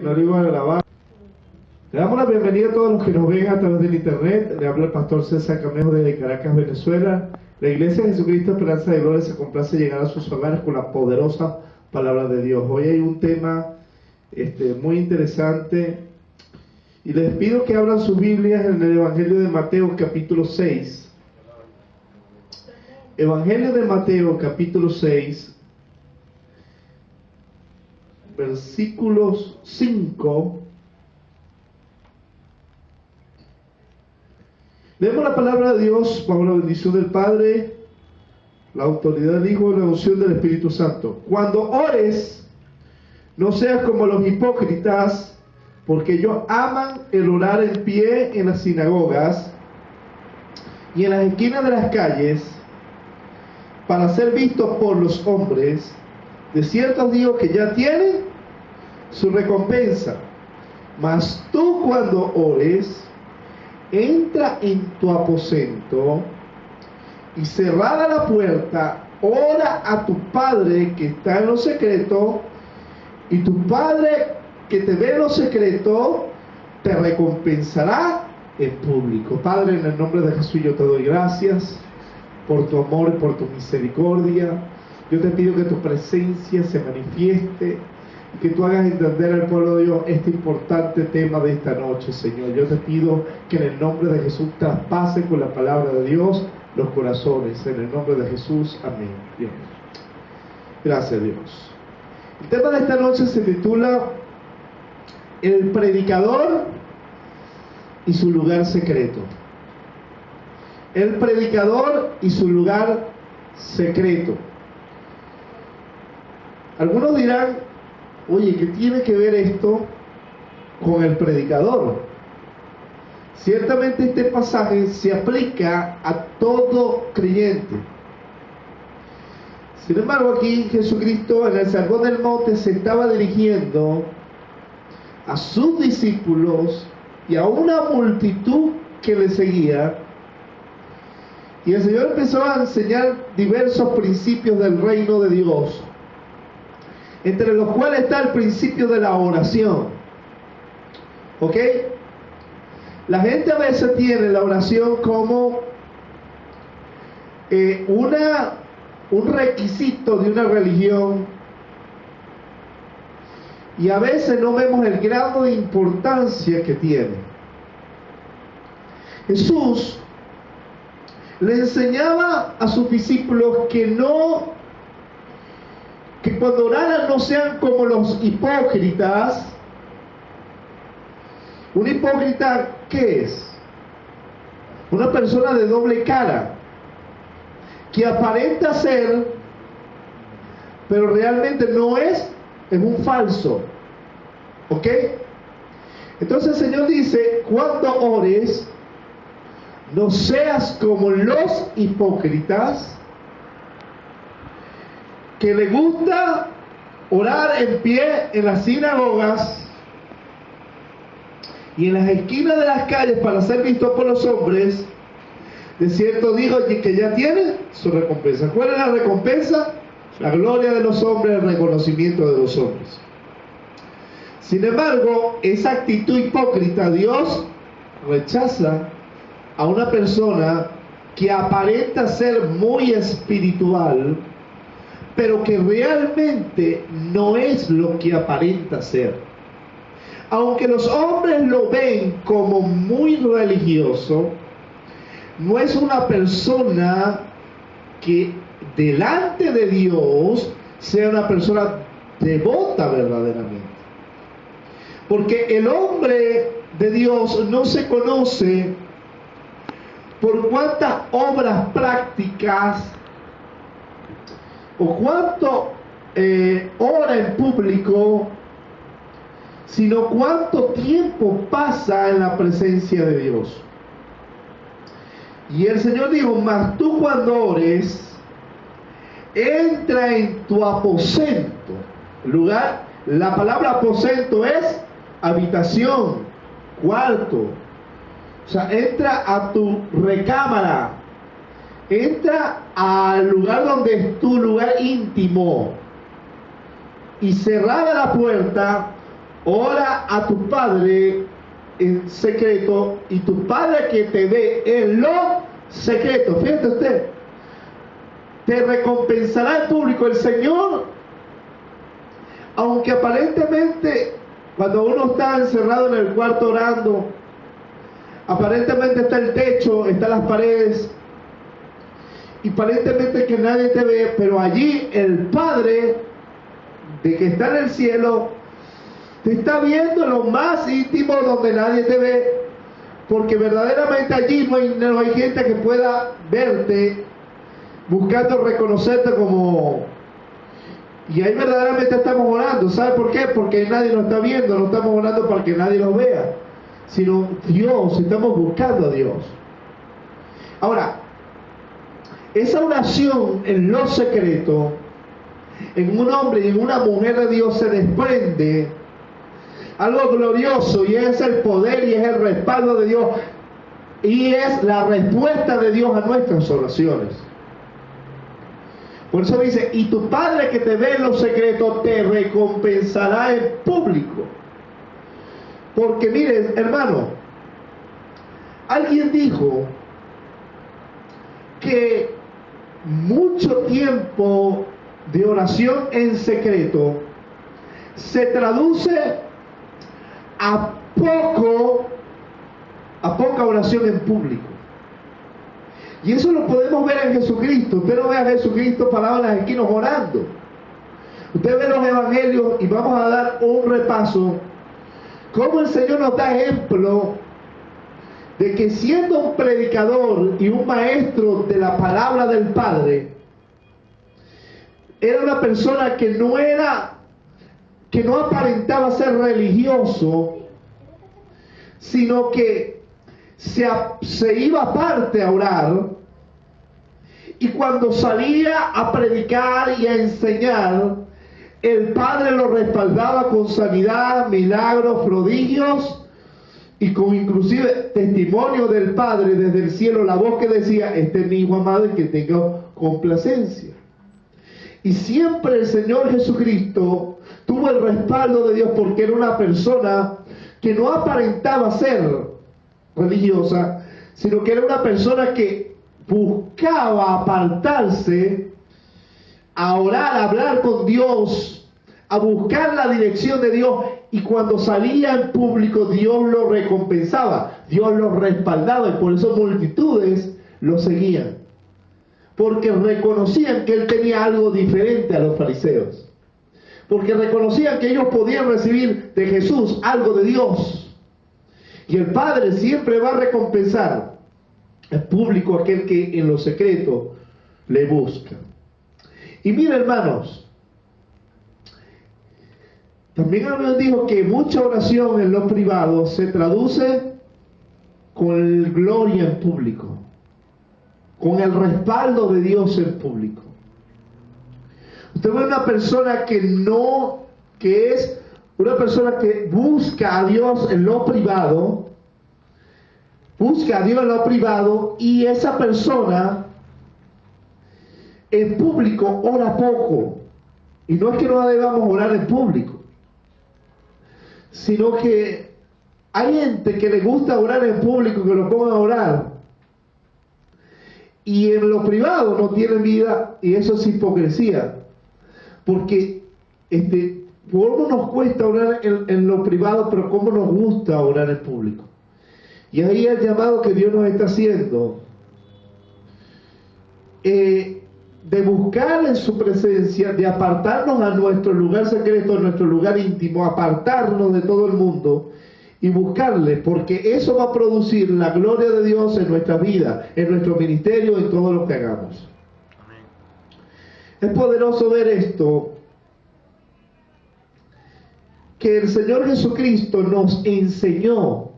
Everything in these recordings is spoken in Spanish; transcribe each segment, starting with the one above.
No le iban a alabar. Le damos la bienvenida a todos los que nos ven a través del internet. Le habla el pastor César Camejo desde Caracas, Venezuela. La Iglesia de Jesucristo Esperanza de Gloria se complace llegar a sus hogares con la poderosa palabra de Dios. Hoy hay un tema muy interesante y les pido que abran sus Biblias en el Evangelio de Mateo capítulo 6. Evangelio de Mateo capítulo 6, versículos 5. Leemos la palabra de Dios bajo la bendición del Padre, la autoridad del Hijo y la unción del Espíritu Santo. Cuando ores, no seas como los hipócritas, porque ellos aman el orar en pie en las sinagogas y en las esquinas de las calles para ser vistos por los hombres. De cierto os digo que ya tienen su recompensa. Mas tú, cuando ores, entra en tu aposento y cerrada la puerta, ora a tu Padre que está en lo secreto, y tu Padre que te ve en lo secreto te recompensará en público. Padre, en el nombre de Jesús yo te doy gracias por tu amor y por tu misericordia. Yo te pido que tu presencia se manifieste y que tú hagas entender al pueblo de Dios este importante tema de esta noche, Señor. Yo te pido que en el nombre de Jesús traspase con la palabra de Dios los corazones. En el nombre de Jesús, amén. Bien. Gracias, Dios. El tema de esta noche se titula El predicador y su lugar secreto. El predicador y su lugar secreto. Algunos dirán: oye, ¿qué tiene que ver esto con el predicador? Ciertamente este pasaje se aplica a todo creyente. Sin embargo, aquí Jesucristo en el Sermón del Monte se estaba dirigiendo a sus discípulos y a una multitud que le seguía. Y el Señor empezó a enseñar diversos principios del reino de Dios, entre los cuales está el principio de la oración. ¿Ok? La gente a veces tiene la oración como un requisito de una religión, y a veces no vemos el grado de importancia que tiene. Jesús le enseñaba a sus discípulos que cuando oraran no sean como los hipócritas. ¿Un hipócrita qué es? Una persona de doble cara, que aparenta ser, pero realmente no es un falso. ¿Ok? Entonces el Señor dice: cuando ores, no seas como los hipócritas, que le gusta orar en pie en las sinagogas y en las esquinas de las calles para ser visto por los hombres. De cierto digo que ya tiene su recompensa. ¿Cuál es la recompensa? La gloria de los hombres, el reconocimiento de los hombres. Sin embargo, esa actitud hipócrita, Dios rechaza a una persona que aparenta ser muy espiritual, pero que realmente no es lo que aparenta ser. Aunque los hombres lo ven como muy religioso, no es una persona que delante de Dios sea una persona devota verdaderamente. Porque el hombre de Dios no se conoce por cuántas obras prácticas o cuánto ora en público, sino cuánto tiempo pasa en la presencia de Dios. Y el Señor dijo: mas tú, cuando ores, entra en tu aposento. Lugar, la palabra aposento es habitación, cuarto. O sea, entra a tu recámara, entra al lugar donde es tu lugar íntimo, y cerrada la puerta, ora a tu Padre en secreto, y tu Padre que te ve en lo secreto, fíjate usted, te recompensará en público. El Señor, aunque aparentemente cuando uno está encerrado en el cuarto orando, aparentemente está el techo, están las paredes, y aparentemente que nadie te ve, pero allí el Padre de que está en el cielo te está viendo en lo más íntimo donde nadie te ve, porque verdaderamente allí no hay gente que pueda verte buscando reconocerte como... Y ahí verdaderamente estamos orando. ¿Sabe por qué? Porque nadie nos está viendo, no estamos orando para que nadie nos vea, sino Dios, estamos buscando a Dios. Ahora, esa oración en lo secreto, en un hombre y en una mujer de Dios se desprende algo glorioso, y es el poder y es el respaldo de Dios, y es la respuesta de Dios a nuestras oraciones. Por eso dice, y tu Padre que te ve en lo secreto te recompensará en público. Porque miren, hermano, alguien dijo que mucho tiempo de oración en secreto se traduce a poca oración en público. Y eso lo podemos ver en Jesucristo. Usted no ve a Jesucristo parado en las esquinas orando. Usted ve los evangelios, y vamos a dar un repaso, cómo el Señor nos da ejemplo de que siendo un predicador y un maestro de la palabra del Padre, era una persona que no aparentaba ser religioso, sino que se iba aparte a orar, y cuando salía a predicar y a enseñar, el Padre lo respaldaba con sanidad, milagros, prodigios, y con inclusive testimonio del Padre desde el cielo, la voz que decía, este es mi hijo amado en que tengo complacencia. Y siempre el Señor Jesucristo tuvo el respaldo de Dios, porque era una persona que no aparentaba ser religiosa, sino que era una persona que buscaba apartarse a orar, a hablar con Dios, a buscar la dirección de Dios, y cuando salía en público Dios lo recompensaba, Dios lo respaldaba, y por eso multitudes lo seguían, porque reconocían que él tenía algo diferente a los fariseos, porque reconocían que ellos podían recibir de Jesús algo de Dios. Y el Padre siempre va a recompensar en público a aquel que en lo secreto le busca. Y mira, hermanos, también nos dijo que mucha oración en lo privado se traduce con gloria en público, con el respaldo de Dios en público. Usted ve una persona que es una persona que busca a Dios en lo privado, y esa persona en público ora poco. Y no es que no debamos orar en público, sino que hay gente que le gusta orar en público, que lo pongan a orar, y en lo privado no tienen vida, y eso es hipocresía. Porque ¿cómo nos cuesta orar en lo privado, pero cómo nos gusta orar en público? Y ahí el llamado que Dios nos está haciendo, de buscar en su presencia, de apartarnos a nuestro lugar secreto, a nuestro lugar íntimo, apartarnos de todo el mundo y buscarle, porque eso va a producir la gloria de Dios en nuestra vida, en nuestro ministerio, en todo lo que hagamos. Amén. Es poderoso ver esto, que el Señor Jesucristo nos enseñó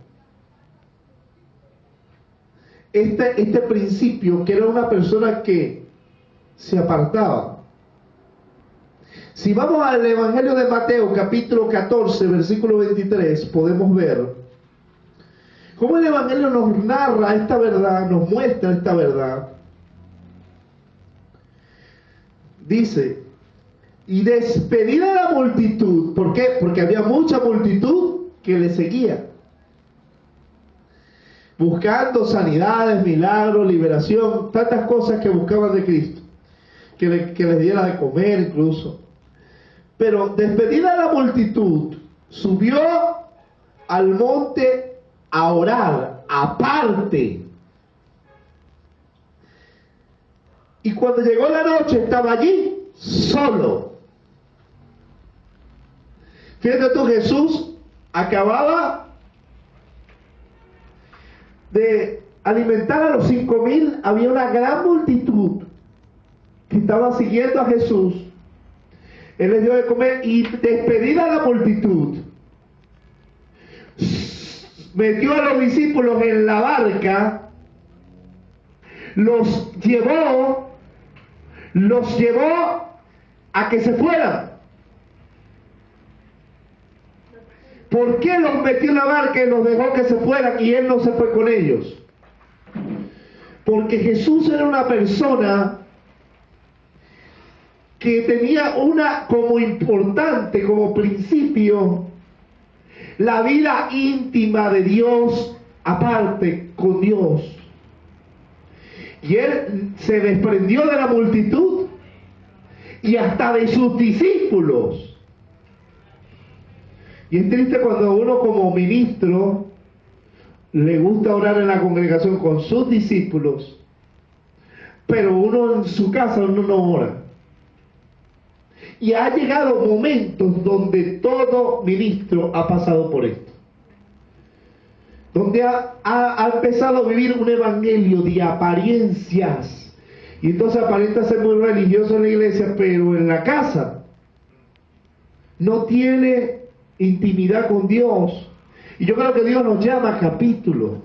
este principio, que era una persona que se apartaba. Si vamos al Evangelio de Mateo, capítulo 14, versículo 23, podemos ver cómo el Evangelio nos narra esta verdad, nos muestra esta verdad. Dice, Y despedida la multitud, ¿por qué? Porque había mucha multitud que le seguía, buscando sanidades, milagros, liberación, tantas cosas que buscaban de Cristo, que les diera de comer incluso. Pero despedida la multitud, subió al monte a orar, aparte. Y cuando llegó la noche estaba allí solo. Fíjate tú, Jesús acababa de alimentar a los 5,000, había una gran multitud que estaba siguiendo a Jesús. Él les dio de comer y despedida la multitud, metió a los discípulos en la barca, los llevó a que se fueran. ¿Por qué los metió en la barca y los dejó que se fueran y él no se fue con ellos? Porque Jesús era una persona que tenía como importante, como principio, la vida íntima de Dios aparte con Dios. Y él se desprendió de la multitud y hasta de sus discípulos. Y es triste cuando uno como ministro le gusta orar en la congregación con sus discípulos, pero uno en su casa uno no ora. Y ha llegado momentos donde todo ministro ha pasado por esto, donde ha empezado a vivir un evangelio de apariencias, y entonces aparenta ser muy religioso en la iglesia, pero en la casa no tiene intimidad con Dios. Y yo creo que Dios nos llama a capítulo,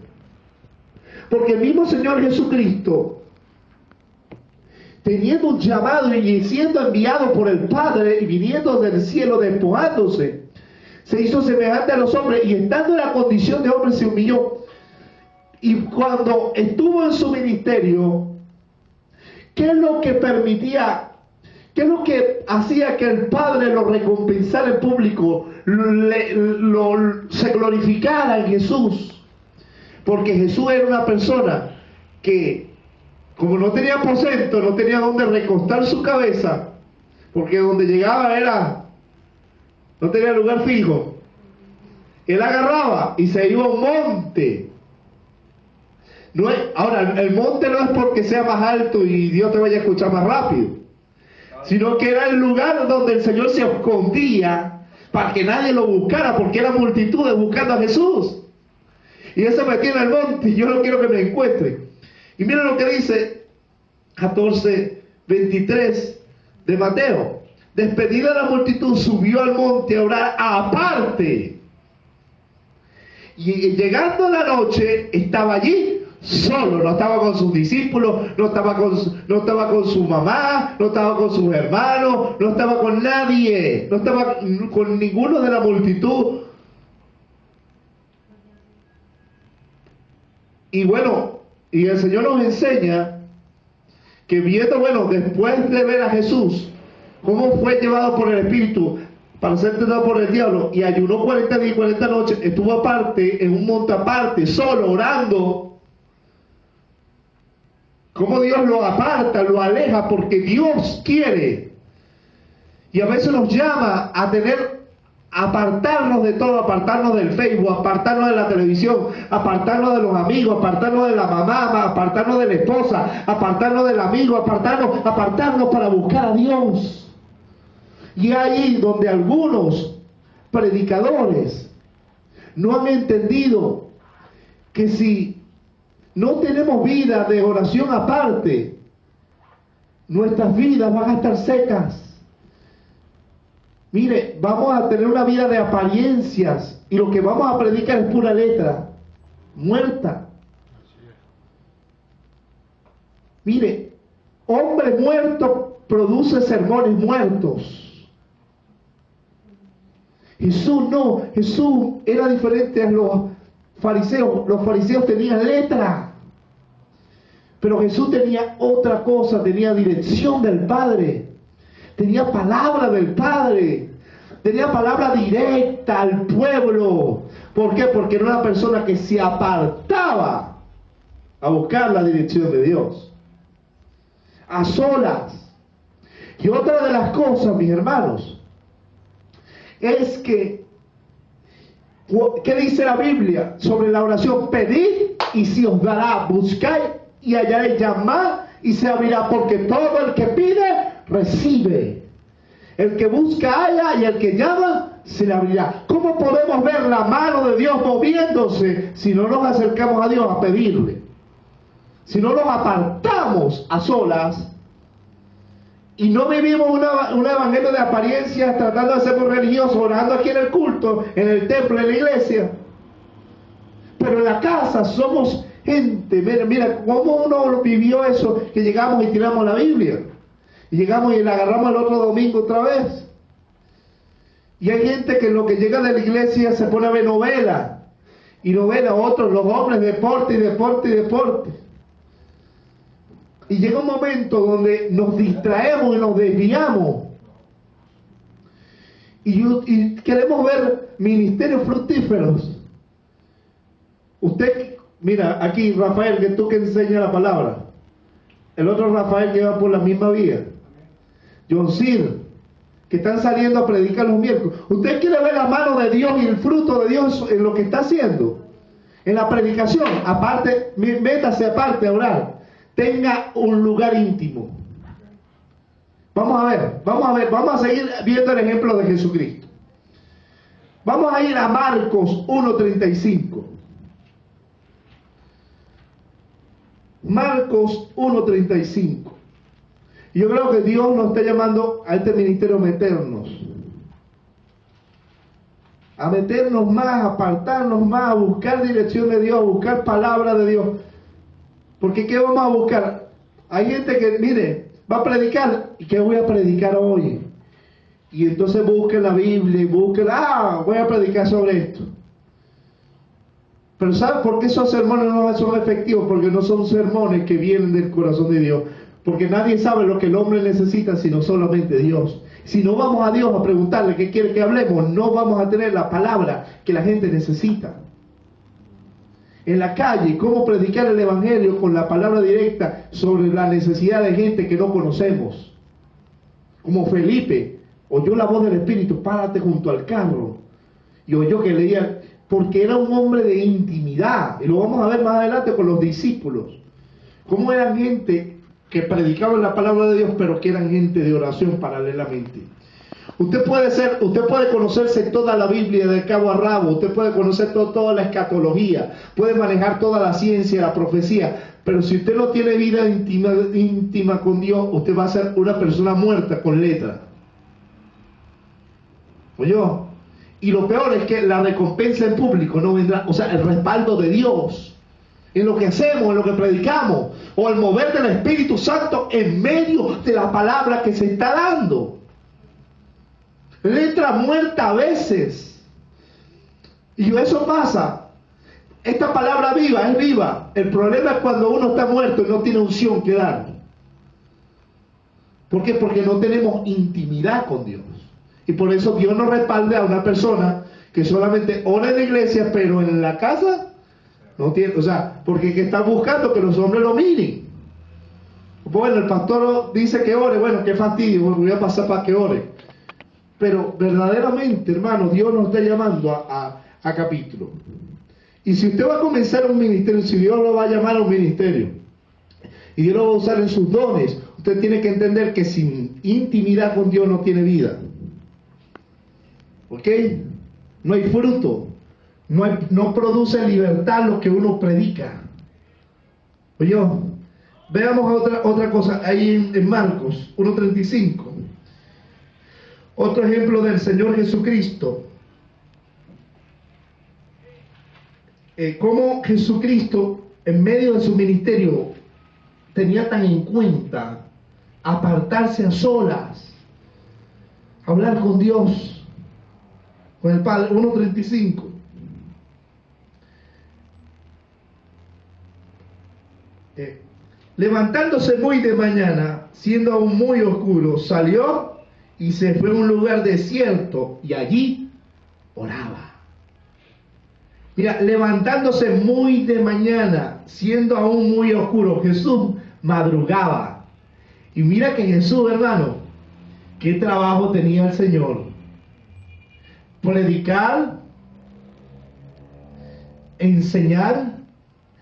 porque el mismo Señor Jesucristo, teniendo un llamado y siendo enviado por el Padre y viniendo del cielo, despojándose, se hizo semejante a los hombres y estando en la condición de hombre se humilló. Y cuando estuvo en su ministerio, ¿qué es lo que permitía? ¿Qué es lo que hacía que el Padre lo recompensara en público, se glorificara en Jesús? Porque Jesús era una persona que, como no tenía aposento, no tenía donde recostar su cabeza, porque donde llegaba no tenía lugar fijo, él agarraba y se iba a un monte. Ahora, el monte no es porque sea más alto y Dios te vaya a escuchar más rápido, sino que era el lugar donde el Señor se escondía para que nadie lo buscara, porque eran multitudes buscando a Jesús. Y él se metía en el monte y yo no quiero que me encuentre. Y miren lo que dice 14:23 de Mateo. Despedida la multitud, subió al monte a orar aparte. Y llegando la noche, estaba allí solo. No estaba con sus discípulos, no estaba con su mamá, no estaba con sus hermanos, no estaba con nadie, no estaba con ninguno de la multitud. Y bueno, y el Señor nos enseña que viendo, después de ver a Jesús, cómo fue llevado por el Espíritu para ser tentado por el diablo, y ayunó 40 días y 40 noches, estuvo aparte, en un monte aparte, solo, orando. Cómo Dios lo aparta, lo aleja, porque Dios quiere. Y a veces nos llama a apartarnos de todo, apartarnos del Facebook, apartarnos de la televisión, apartarnos de los amigos, apartarnos de la mamá, apartarnos de la esposa, apartarnos del amigo, apartarnos para buscar a Dios. Y ahí donde algunos predicadores no han entendido que si no tenemos vida de oración aparte, nuestras vidas van a estar secas. Mire, vamos a tener una vida de apariencias y lo que vamos a predicar es pura letra, muerta. Mire, hombre muerto produce sermones muertos. Jesús no, Jesús era diferente a los fariseos. Los fariseos tenían letra, pero Jesús tenía otra cosa, tenía dirección del Padre. tenía palabra del Padre, tenía palabra directa al pueblo. ¿Por qué? Porque era una persona que se apartaba a buscar la dirección de Dios, a solas. Y otra de las cosas, mis hermanos, es que, ¿qué dice la Biblia sobre la oración? Pedid y se os dará, buscad y hallaréis, llamad y se abrirá, porque todo el que pide, recibe. El que busca, halla, y el que llama, se le abrirá. ¿Cómo podemos ver la mano de Dios moviéndose si no nos acercamos a Dios a pedirle? Si no nos apartamos a solas y no vivimos un evangelio de apariencias tratando de ser muy religiosos, orando aquí en el culto, en el templo, en la iglesia, pero en la casa somos gente. Mira cómo uno vivió eso, que llegamos y tiramos la Biblia y llegamos y la agarramos el otro domingo otra vez. Y hay gente que en lo que llega de la iglesia se pone a ver novela y novela, otros los hombres, deporte y deporte y deporte. Y llega un momento donde nos distraemos y nos desviamos. Y queremos ver ministerios fructíferos. Usted, mira, aquí Rafael, que tú que enseñas la palabra. El otro Rafael que va por la misma vía. John Cir, que están saliendo a predicar los miércoles. ¿Usted quiere ver la mano de Dios y el fruto de Dios en lo que está haciendo? En la predicación, aparte, métase aparte a orar. Tenga un lugar íntimo. Vamos a seguir viendo el ejemplo de Jesucristo. Vamos a ir a Marcos 1:35. Marcos 1:35. Yo creo que Dios nos está llamando a este ministerio a meternos más, a apartarnos más, a buscar dirección de Dios, a buscar palabra de Dios. Porque ¿qué vamos a buscar? Hay gente que, mire, va a predicar. ¿Y qué voy a predicar hoy? Y entonces busque la Biblia y busque, voy a predicar sobre esto. Pero ¿sabe por qué esos sermones no son efectivos? Porque no son sermones que vienen del corazón de Dios. Porque nadie sabe lo que el hombre necesita sino solamente Dios. Si no vamos a Dios a preguntarle qué quiere que hablemos, no vamos a tener la palabra que la gente necesita. En la calle, cómo predicar el evangelio con la palabra directa sobre la necesidad de gente que no conocemos. Como Felipe, oyó la voz del Espíritu, párate junto al carro. Y oyó que leía, porque era un hombre de intimidad. Y lo vamos a ver más adelante con los discípulos. Cómo eran gente que predicaban la palabra de Dios, pero que eran gente de oración paralelamente. Usted puede conocerse toda la Biblia de cabo a rabo, usted puede conocer toda la escatología, puede manejar toda la ciencia, la profecía, pero si usted no tiene vida íntima con Dios, usted va a ser una persona muerta con letra. ¿Oye? Y lo peor es que la recompensa en público no vendrá, o sea, el respaldo de Dios en lo que hacemos, en lo que predicamos, o el mover del Espíritu Santo en medio de la palabra que se está dando. Letra muerta a veces. Y eso pasa. Esta palabra viva es viva. El problema es cuando uno está muerto y no tiene unción que dar. ¿Por qué? Porque no tenemos intimidad con Dios. Y por eso Dios no respalda a una persona que solamente ora en la iglesia, pero en la casa no tiene, o sea, porque que está buscando que los hombres lo miren. Bueno, el pastor dice que ore, bueno, qué fastidio, voy a pasar para que ore. Pero verdaderamente, hermano, Dios nos está llamando a capítulo. Y si usted va a comenzar un ministerio, si Dios lo va a llamar a un ministerio, y Dios lo va a usar en sus dones, usted tiene que entender que sin intimidad con Dios no tiene vida. ¿Ok? No hay fruto. No produce libertad lo que uno predica. Oye, veamos otra cosa ahí en Marcos 1:35. Otro ejemplo del Señor Jesucristo. Cómo Jesucristo, en medio de su ministerio, tenía tan en cuenta apartarse a solas, hablar con Dios, con el Padre. 1:35. Levantándose muy de mañana, siendo aún muy oscuro, salió y se fue a un lugar desierto y allí oraba. Mira, levantándose muy de mañana, siendo aún muy oscuro, Jesús madrugaba. Y mira que Jesús, hermano, qué trabajo tenía el Señor. Predicar, enseñar,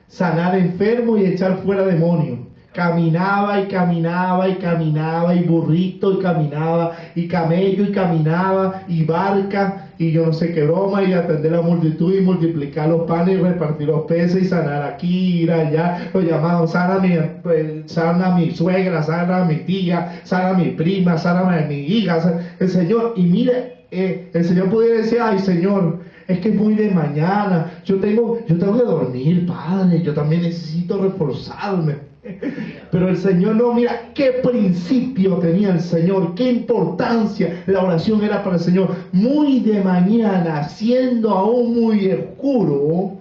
sanar enfermos y echar fuera demonios. Caminaba y caminaba y caminaba, y burrito y caminaba, y camello y caminaba, y barca, y yo no sé qué broma, y atender a la multitud y multiplicar los panes y repartir los peces y sanar aquí, ir allá. Lo llamaban, sana a mi suegra, sana a mi tía, sana a mi prima, sana a mi hija, el Señor. Y mire, el Señor pudiera decir, ay Señor, es que es muy de mañana, yo tengo que dormir, Padre, yo también necesito reforzarme. Pero el Señor no, mira qué principio tenía el Señor, qué importancia la oración era para el Señor. Muy de mañana, siendo aún muy oscuro,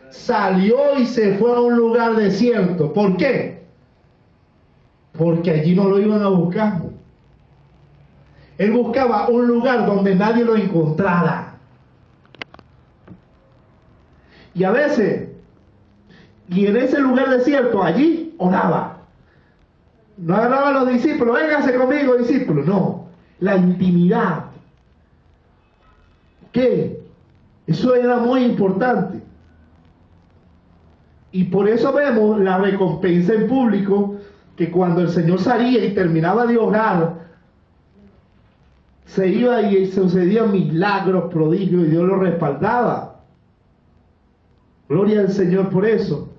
salió y se fue a un lugar desierto. ¿Por qué? Porque allí no lo iban a buscar. Él buscaba un lugar donde nadie lo encontrara. Y a veces, y en ese lugar desierto, allí oraba. No agarraba a los discípulos, véngase conmigo, discípulos. No, la intimidad. ¿Qué? Eso era muy importante. Y por eso vemos la recompensa en público, que cuando el Señor salía y terminaba de orar, se iba y sucedían milagros, prodigios, y Dios lo respaldaba. Gloria al Señor por eso.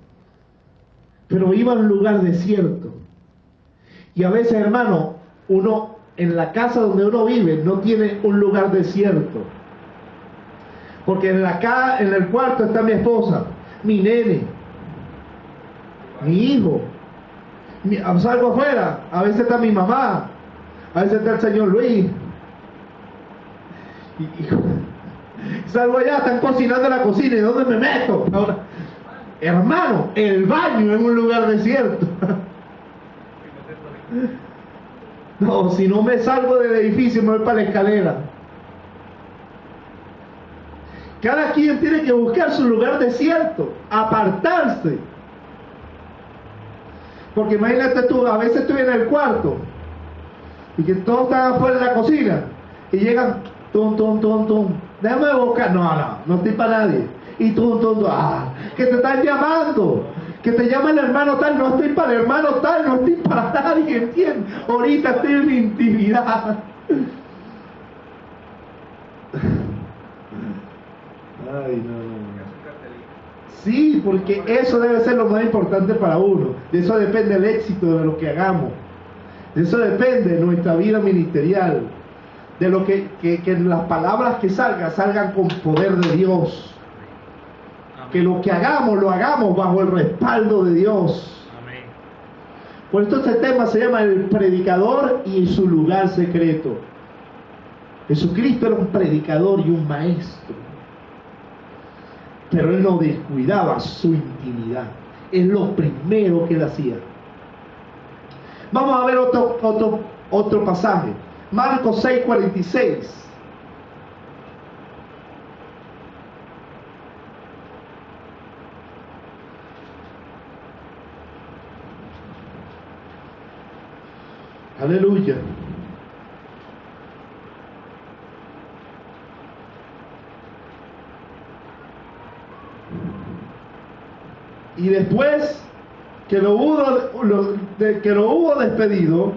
Pero iba a un lugar desierto. Y a veces, hermano, uno en la casa donde uno vive no tiene un lugar desierto. Porque en el cuarto está mi esposa, mi nene, mi hijo. Salgo afuera, a veces está mi mamá, a veces está el señor Luis. Y salgo allá, están cocinando en la cocina, ¿y dónde me meto? Ahora, hermano, el baño es un lugar desierto. No, si no me salgo del edificio, me voy para la escalera. Cada quien tiene que buscar su lugar desierto, apartarse. Porque imagínate tú, a veces estoy en el cuarto y que todos están afuera de la cocina y llegan, tum, déjame buscar, no estoy para nadie. Y tum, que te están llamando, que te llama el hermano tal, no estoy para el hermano tal, no estoy para nadie, ¿entiendes? Ahorita estoy en mi intimidad. Ay, no. Sí, porque eso debe ser lo más importante para uno. De eso depende el éxito de lo que hagamos. De eso depende nuestra vida ministerial. De lo que las palabras que salgan con poder de Dios. Que lo que hagamos, lo hagamos bajo el respaldo de Dios. Amén. Por esto este tema se llama el predicador y su lugar secreto. Jesucristo era un predicador y un maestro. Pero él no descuidaba su intimidad. Es lo primero que él hacía. Vamos a ver otro pasaje. Marcos 6:46. Aleluya. Y después que lo hubo despedido,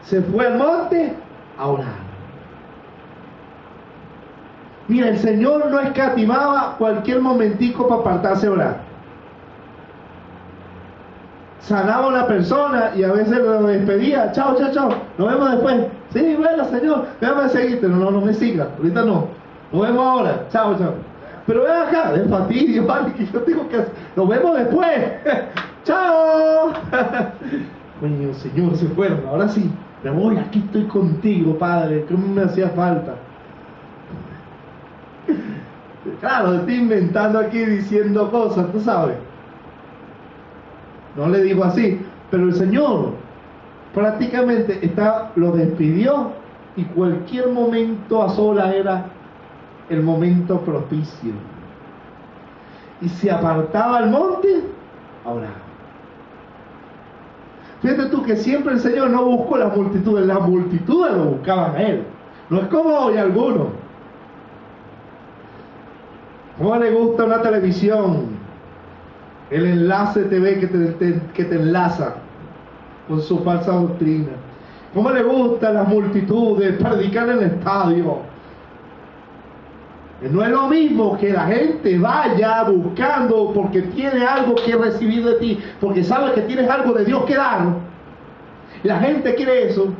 se fue al monte a orar. Mira, el Señor no escatimaba cualquier momentico para apartarse a orar. Sanaba a una persona y a veces lo despedía. Chao, nos vemos después. Sí, bueno, Señor, déjame seguirte. No me sigas, ahorita no. Nos vemos ahora. Chao. Pero ven acá, de fastidio, vale, que yo tengo que hacer. Nos vemos después. ¡Chao! Coño, Señor, se fueron. Ahora sí, me voy, aquí estoy contigo, Padre, que me hacía falta. Claro, estoy inventando aquí diciendo cosas, tú sabes. No le digo así, pero el Señor prácticamente lo despidió y cualquier momento a solas era el momento propicio. Y se apartaba al monte a orar. Fíjate tú que siempre el Señor no buscó las multitudes lo buscaban a Él. No es como hoy algunos. ¿Cómo le gusta una televisión? El enlace TV que te enlaza con su falsa doctrina. ¿Cómo le gustan las multitudes? Predicar en el estadio. No es lo mismo que la gente vaya buscando porque tiene algo que recibir de ti, porque sabe que tienes algo de Dios que dar. Y la gente quiere eso,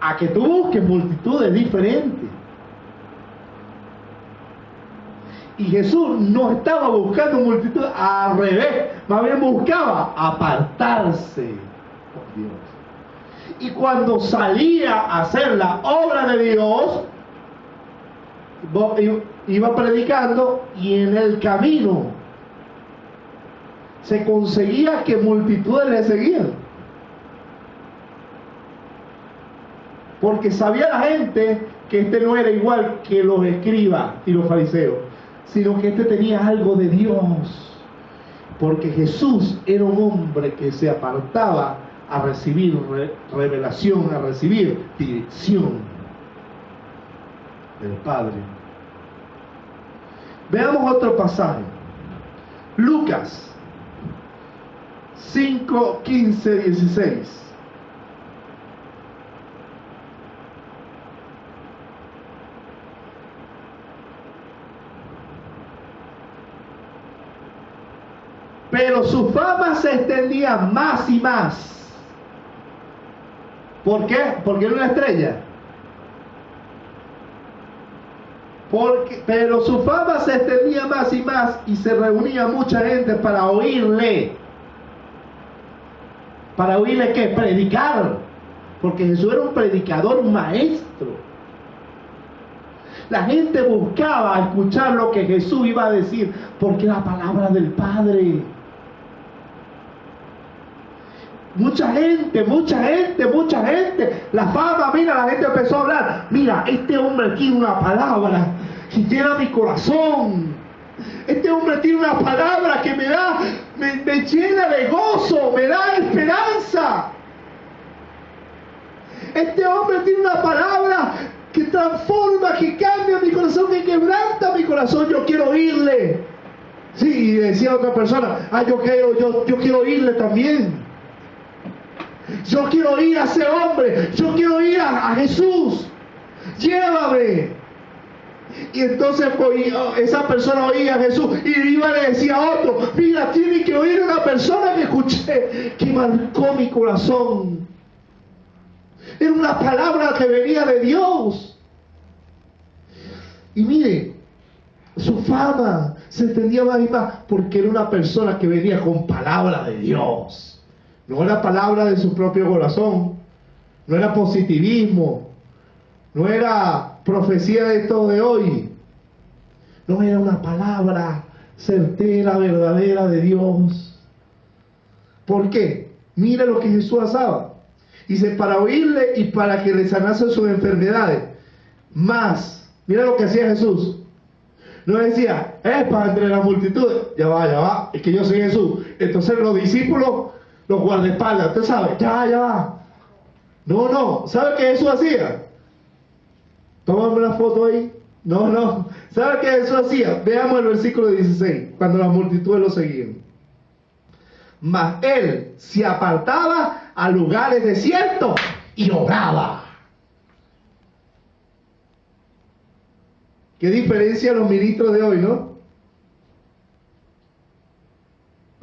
a que tú busques multitudes diferentes. Y Jesús no estaba buscando multitudes, al revés, más bien buscaba apartarse por Dios. Y cuando salía a hacer la obra de Dios, iba predicando, y en el camino se conseguía que multitudes le seguían, porque sabía la gente que este no era igual que los escribas y los fariseos, sino que este tenía algo de Dios, porque Jesús era un hombre que se apartaba a recibir revelación, a recibir dirección del Padre. Veamos otro pasaje. Lucas 5, 15, 16. Pero su fama se extendía más y más. ¿Por qué? Porque era una estrella. Pero su fama se extendía más y más, y se reunía mucha gente para oírle. ¿Para oírle qué? Predicar. Porque Jesús era un predicador, un maestro. La gente buscaba escuchar lo que Jesús iba a decir, porque era la palabra del Padre. Mucha gente. La fama, mira, la gente empezó a hablar. Mira, este hombre tiene una palabra que llena mi corazón. Este hombre tiene una palabra que me llena de gozo, me da esperanza. Este hombre tiene una palabra que transforma, que cambia mi corazón, que quebranta mi corazón. Yo quiero oírle. Sí, y decía otra persona, yo quiero oírle también. Yo quiero oír a ese hombre, yo quiero oír a Jesús. Llévame. Y entonces esa persona oía a Jesús y iba y le decía a otro, mira, tiene que oír a una persona que escuché, que marcó mi corazón. Era una palabra que venía de Dios. Y mire, su fama se extendía más y más porque era una persona que venía con palabra de Dios. No era palabra de su propio corazón, no era positivismo, no era profecía de esto de hoy. No, era una palabra certera, verdadera de Dios. ¿Por qué? Mira lo que Jesús hacía. Dice, para oírle y para que le sanasen sus enfermedades. Más, mira lo que hacía Jesús. No decía, para entre la multitud, ya va, es que yo soy Jesús. Entonces los discípulos, los guardaespaldas, usted sabe, ya va. No, ¿sabe qué Jesús hacía? Tómame una foto ahí. No, ¿sabe qué Jesús hacía? Veamos el versículo 16, cuando las multitudes lo seguían. Mas él se apartaba a lugares desiertos y oraba. Qué diferencia a los ministros de hoy, ¿no?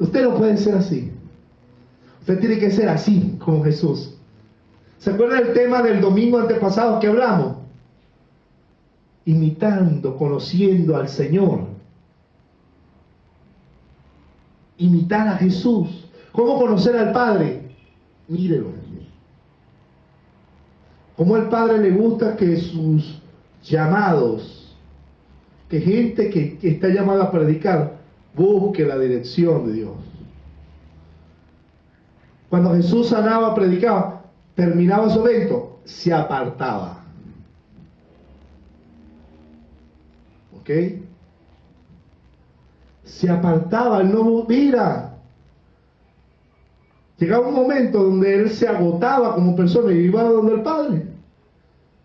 Usted no puede ser así. Usted tiene que ser así como Jesús. ¿Se acuerda del tema del domingo antepasado que hablamos? Imitando, conociendo al Señor. Imitar a Jesús. ¿Cómo conocer al Padre? Mírelo. Cómo al Padre le gusta que sus llamados, que gente que está llamada a predicar, busque la dirección de Dios. Cuando Jesús sanaba, predicaba, terminaba su evento, se apartaba. ¿Ok? Se apartaba, él no, mira. Llegaba un momento donde él se agotaba como persona y iba donde el Padre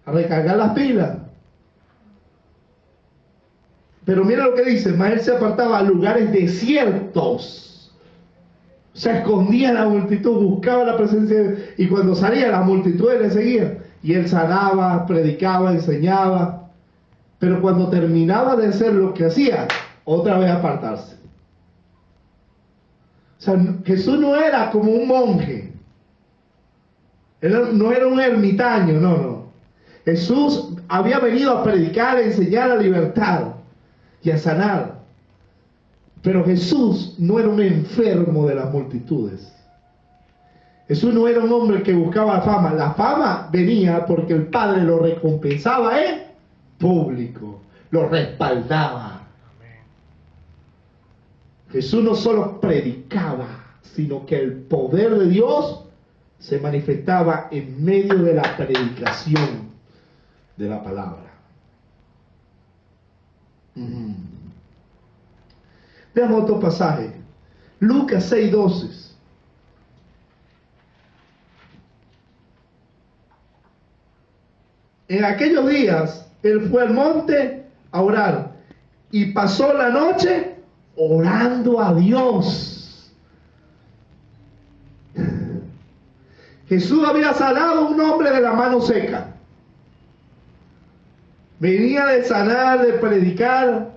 a recargar las pilas. Pero mira lo que dice, más él se apartaba a lugares desiertos. Se escondía en la multitud, buscaba la presencia de Dios, y cuando salía las multitudes le seguían. Y él sanaba, predicaba, enseñaba. Pero cuando terminaba de hacer lo que hacía, otra vez apartarse. O sea, Jesús no era como un monje. Él no era un ermitaño, no. Jesús había venido a predicar, a enseñar, a libertar y a sanar. Pero Jesús no era un enfermo de las multitudes. Jesús no era un hombre que buscaba fama. La fama venía porque el Padre lo recompensaba en público, lo respaldaba. Jesús no solo predicaba, sino que el poder de Dios se manifestaba en medio de la predicación de la palabra. Veamos otro pasaje. Lucas 6:12. En aquellos días, él fue al monte a orar y pasó la noche orando a Dios. Jesús había sanado a un hombre de la mano seca. Venía de sanar, de predicar,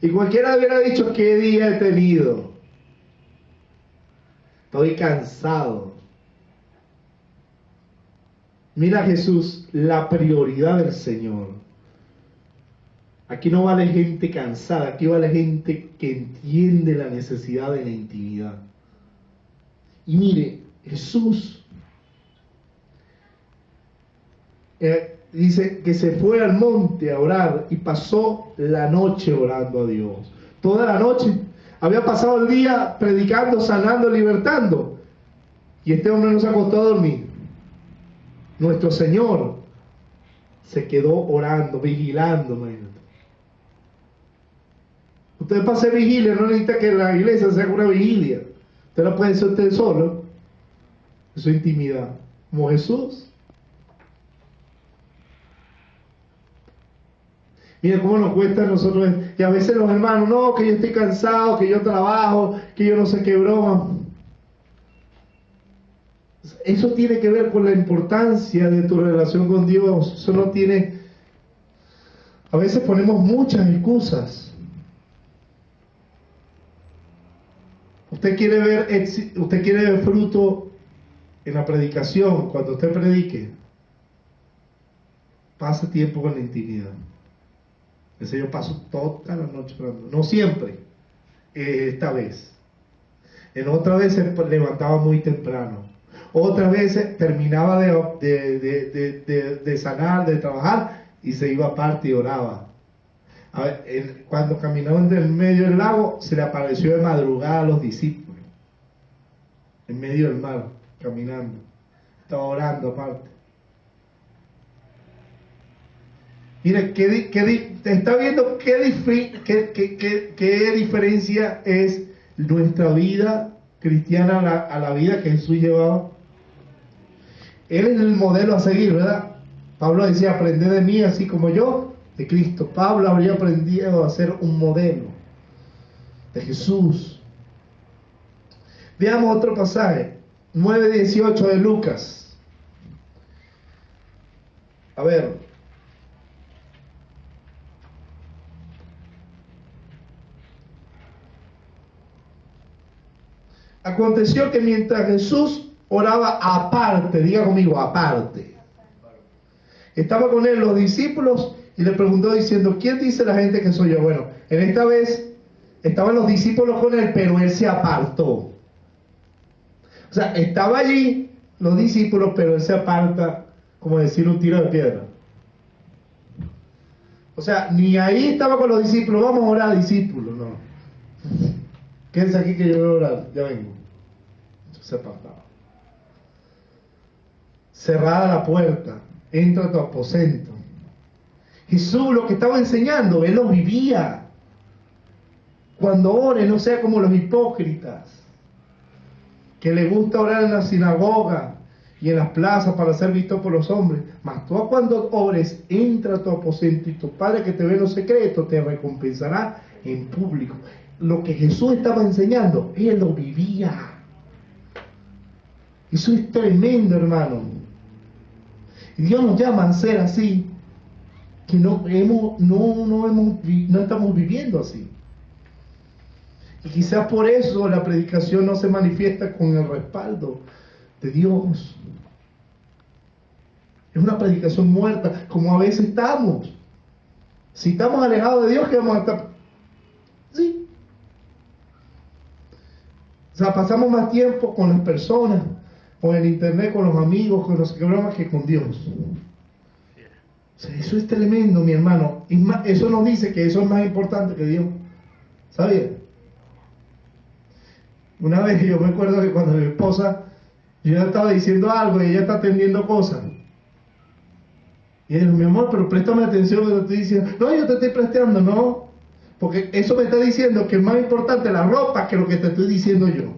y cualquiera hubiera dicho: ¿qué día he tenido? Estoy cansado. Mira, Jesús, la prioridad del Señor. Aquí no vale gente cansada, aquí vale gente que entiende la necesidad de la intimidad. Y mire, Jesús dice que se fue al monte a orar y pasó la noche orando a Dios. Toda la noche. Había pasado el día predicando, sanando, libertando. Y este hombre no se acostó a dormir. Nuestro Señor se quedó orando, vigilando. Imagínate. Usted para hacer vigilia no necesita que la iglesia sea una vigilia. Usted la puede hacer usted solo. Eso es intimidad. Como Jesús. Mira cómo nos cuesta a nosotros. Y a veces los hermanos, no, que yo estoy cansado, que yo trabajo, que yo no sé qué broma. Eso tiene que ver con la importancia de tu relación con Dios. Eso no tiene... A veces ponemos muchas excusas. Usted quiere ver fruto en la predicación. Cuando usted predique, pase tiempo con la intimidad. Ese yo paso toda la noche orando. No siempre, esta vez. En otra vez se levantaba muy temprano. Otra vez terminaba de sanar, de trabajar, y se iba aparte y oraba. A ver, cuando caminaba en el medio del lago, se le apareció de madrugada a los discípulos. En medio del mar, caminando. Estaba orando aparte. Mira, está viendo qué diferencia es nuestra vida cristiana a la vida que Jesús llevaba. Él es el modelo a seguir, ¿verdad? Pablo decía: aprended de mí así como yo de Cristo. Pablo habría aprendido a ser un modelo de Jesús. Veamos otro pasaje, 9:18 de Lucas. A ver. Aconteció que mientras Jesús oraba aparte, diga conmigo, aparte, estaba con él los discípulos y le preguntó diciendo: ¿quién dice la gente que soy yo? Bueno, en esta vez estaban los discípulos con él, pero él se apartó. O sea, estaba allí los discípulos, pero él se aparta, como decir un tiro de piedra. O sea, ni ahí estaba con los discípulos: vamos a orar, discípulos, no. Quédense aquí que yo voy a orar, ya vengo. Se apartaba. cerrada la puerta, entra a tu aposento. Jesús lo que estaba enseñando, Él lo vivía. Cuando ores, no sea como los hipócritas, que les gusta orar en la sinagoga y en las plazas para ser visto por los hombres. Mas tú cuando ores, entra a tu aposento y tu Padre que te ve en lo secreto te recompensará en público. Lo que Jesús estaba enseñando, Él lo vivía. Eso es tremendo, hermano. Y Dios nos llama a ser así, que no estamos viviendo así. Y quizás por eso la predicación no se manifiesta con el respaldo de Dios. Es una predicación muerta, como a veces estamos. Si estamos alejados de Dios, ¿qué vamos a estar? Sí. O sea, pasamos más tiempo con las personas, con el internet, con los amigos, con los programas, que con Dios. O sea, eso es tremendo, mi hermano. Y eso nos dice que eso es más importante que Dios. ¿Sabía? Una vez yo me acuerdo que cuando mi esposa, yo ya estaba diciendo algo y ella está atendiendo cosas. Y ella dijo, mi amor, pero préstame atención a lo que te estoy diciendo. No, yo te estoy prestando, no. Porque eso me está diciendo que es más importante la ropa que lo que te estoy diciendo yo.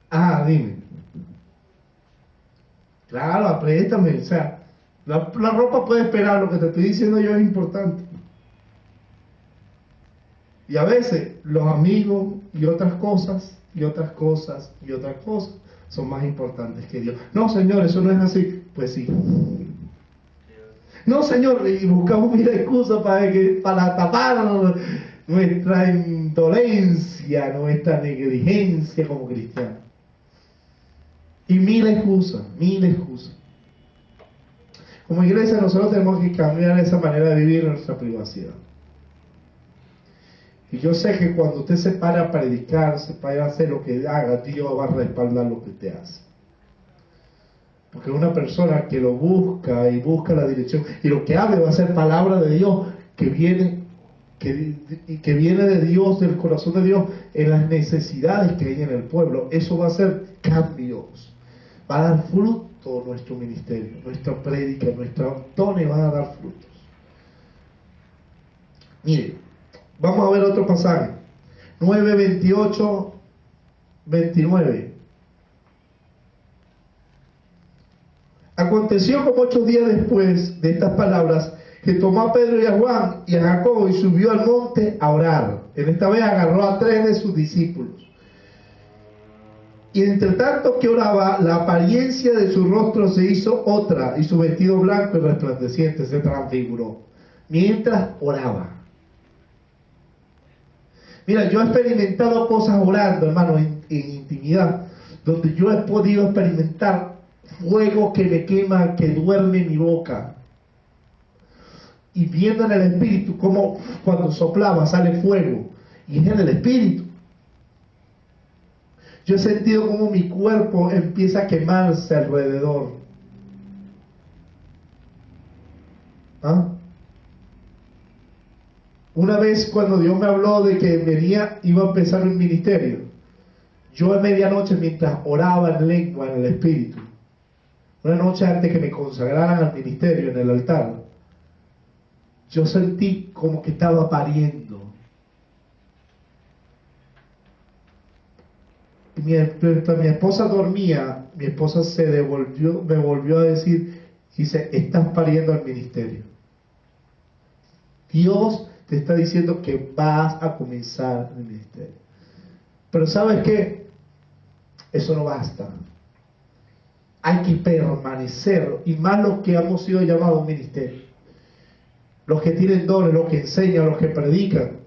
Ah, dime. Claro, préstame. O sea, la ropa puede esperar, lo que te estoy diciendo yo es importante. Y a veces los amigos y otras cosas, y otras cosas, y otras cosas son más importantes que Dios. No, Señor, eso no es así. Pues sí. No, Señor, y buscamos mil excusas para tapar nuestra indolencia, nuestra negligencia como cristianos. Y mil excusas, mil excusas. Como iglesia nosotros tenemos que cambiar esa manera de vivir nuestra privacidad. Y yo sé que cuando usted se para a predicar, se para a hacer lo que haga, Dios va a respaldar lo que usted hace. Porque una persona que lo busca y busca la dirección, y lo que hable va a ser palabra de Dios, que viene de Dios, del corazón de Dios, en las necesidades que hay en el pueblo. Eso va a ser cambios. Va a dar fruto nuestro ministerio, nuestra prédica, nuestros dones van a dar frutos. Mire, vamos a ver otro pasaje. 9, 28, 29. Aconteció como 8 días después de estas palabras, que tomó a Pedro y a Juan y a Jacobo y subió al monte a orar. En esta vez agarró a 3 de sus discípulos. Y entre tanto que oraba, la apariencia de su rostro se hizo otra, y su vestido blanco y resplandeciente se transfiguró, mientras oraba. Mira, yo he experimentado cosas orando, hermano, en intimidad, donde yo he podido experimentar fuego que me quema, que duerme mi boca. Y viendo en el Espíritu como cuando soplaba sale fuego, y es en el Espíritu. Yo he sentido como mi cuerpo empieza a quemarse alrededor. ¿Ah? Una vez cuando Dios me habló de que iba a empezar un ministerio, yo a medianoche mientras oraba en lengua en el Espíritu, una noche antes que me consagraran al ministerio en el altar, yo sentí como que estaba pariendo. Mientras mi esposa dormía, mi esposa me volvió a decir, dice, estás pariendo al ministerio. Dios te está diciendo que vas a comenzar el ministerio. Pero ¿sabes qué? Eso no basta. Hay que permanecer, y más los que hemos sido llamados a un ministerio. Los que tienen dones, los que enseñan, los que predican.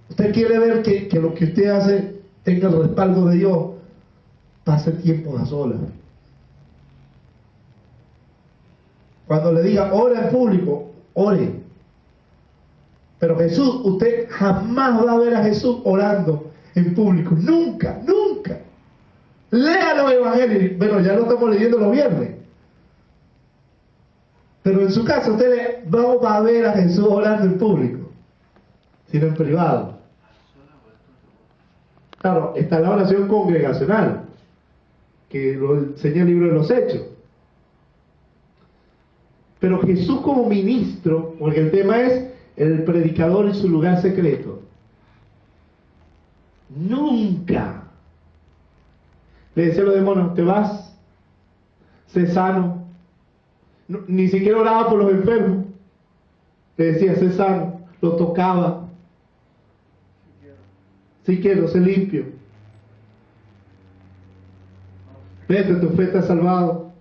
Usted quiere ver que lo que usted hace tenga el respaldo de Dios, pase tiempo a solas. Cuando le diga, ora en público, ore. Pero Jesús, usted jamás va a ver a Jesús orando en público. Nunca, nunca. Lea los evangelios. Bueno, ya lo estamos leyendo los viernes. Pero en su caso, usted no va a ver a Jesús orando en público, sino en privado. Claro, está la oración congregacional, que lo enseña el libro de los Hechos. Pero Jesús como ministro, porque el tema es el predicador en su lugar secreto, nunca le decía a los demonios, te vas, sé sano. No, ni siquiera oraba por los enfermos, le decía, sé sano, lo tocaba, si quiero, sé limpio, vete, tu fe te ha salvado,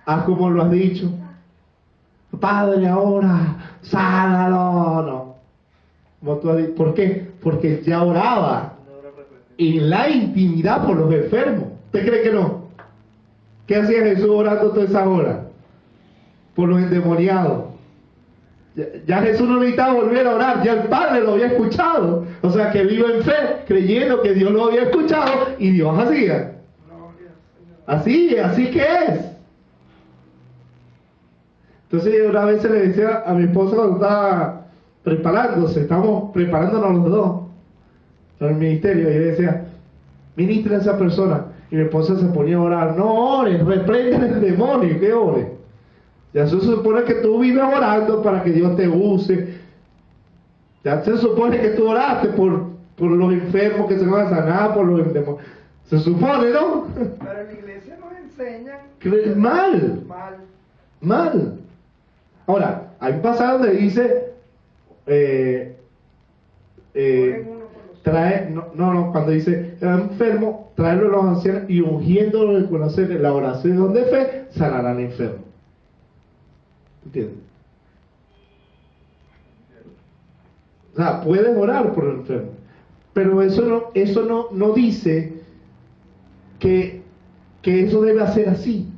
haz como lo has dicho. Padre, ahora, sánalo. No. Como tú has dicho. ¿Por qué? Porque ya oraba en la intimidad por los enfermos. ¿Usted cree que no? ¿Qué hacía Jesús orando todas esas horas? Por los endemoniados. Ya Jesús no necesitaba volver a orar, ya el Padre lo había escuchado. O sea que él iba en fe, creyendo que Dios lo había escuchado y Dios hacía. Así que es. Entonces yo una vez le decía a mi esposa cuando estaba preparándose, estamos preparándonos los dos para el ministerio, y le decía, ministra a esa persona, y mi esposa se ponía a orar, no ores, reprenden el demonio, que ores. Ya se supone que tú vives orando para que Dios te use, ya se supone que tú oraste por los enfermos que se van a sanar, por los endemoniados, se supone, ¿no? Pero en la iglesia nos enseñan mal. Ahora, hay un pasaje donde dice, cuando dice, enfermo, traerlo a los ancianos y ungiéndolo de conocer la oración de fe, sanarán al enfermo. ¿Entiendes? O sea, puedes orar por el enfermo, pero eso no dice que eso debe ser así.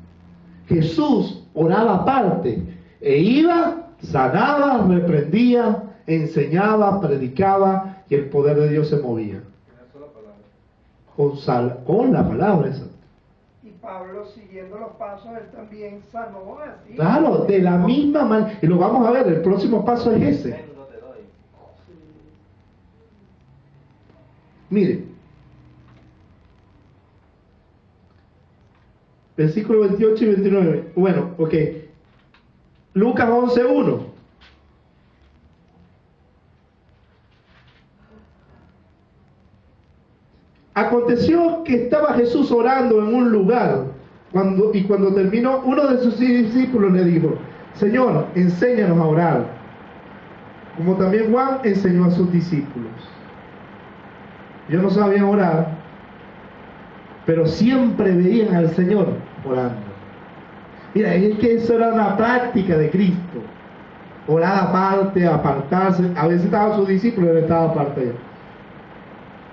Jesús oraba aparte, e iba, sanaba, reprendía, enseñaba, predicaba, y el poder de Dios se movía. Con la palabra, exacto. Y Pablo, siguiendo los pasos, él también sanó así. Claro, de la misma manera, y lo vamos a ver, el próximo paso es ese. Mire, versículos 28 y 29. Bueno, ok. Lucas 11:1. Aconteció que estaba Jesús orando en un lugar, cuando terminó, uno de sus discípulos le dijo, Señor, enséñanos a orar, como también Juan enseñó a sus discípulos. Ellos no sabían orar, pero siempre veían al Señor orando. Mira, es que eso era una práctica de Cristo. Orar aparte, apartarse. A veces estaban sus discípulos y él estaba aparte.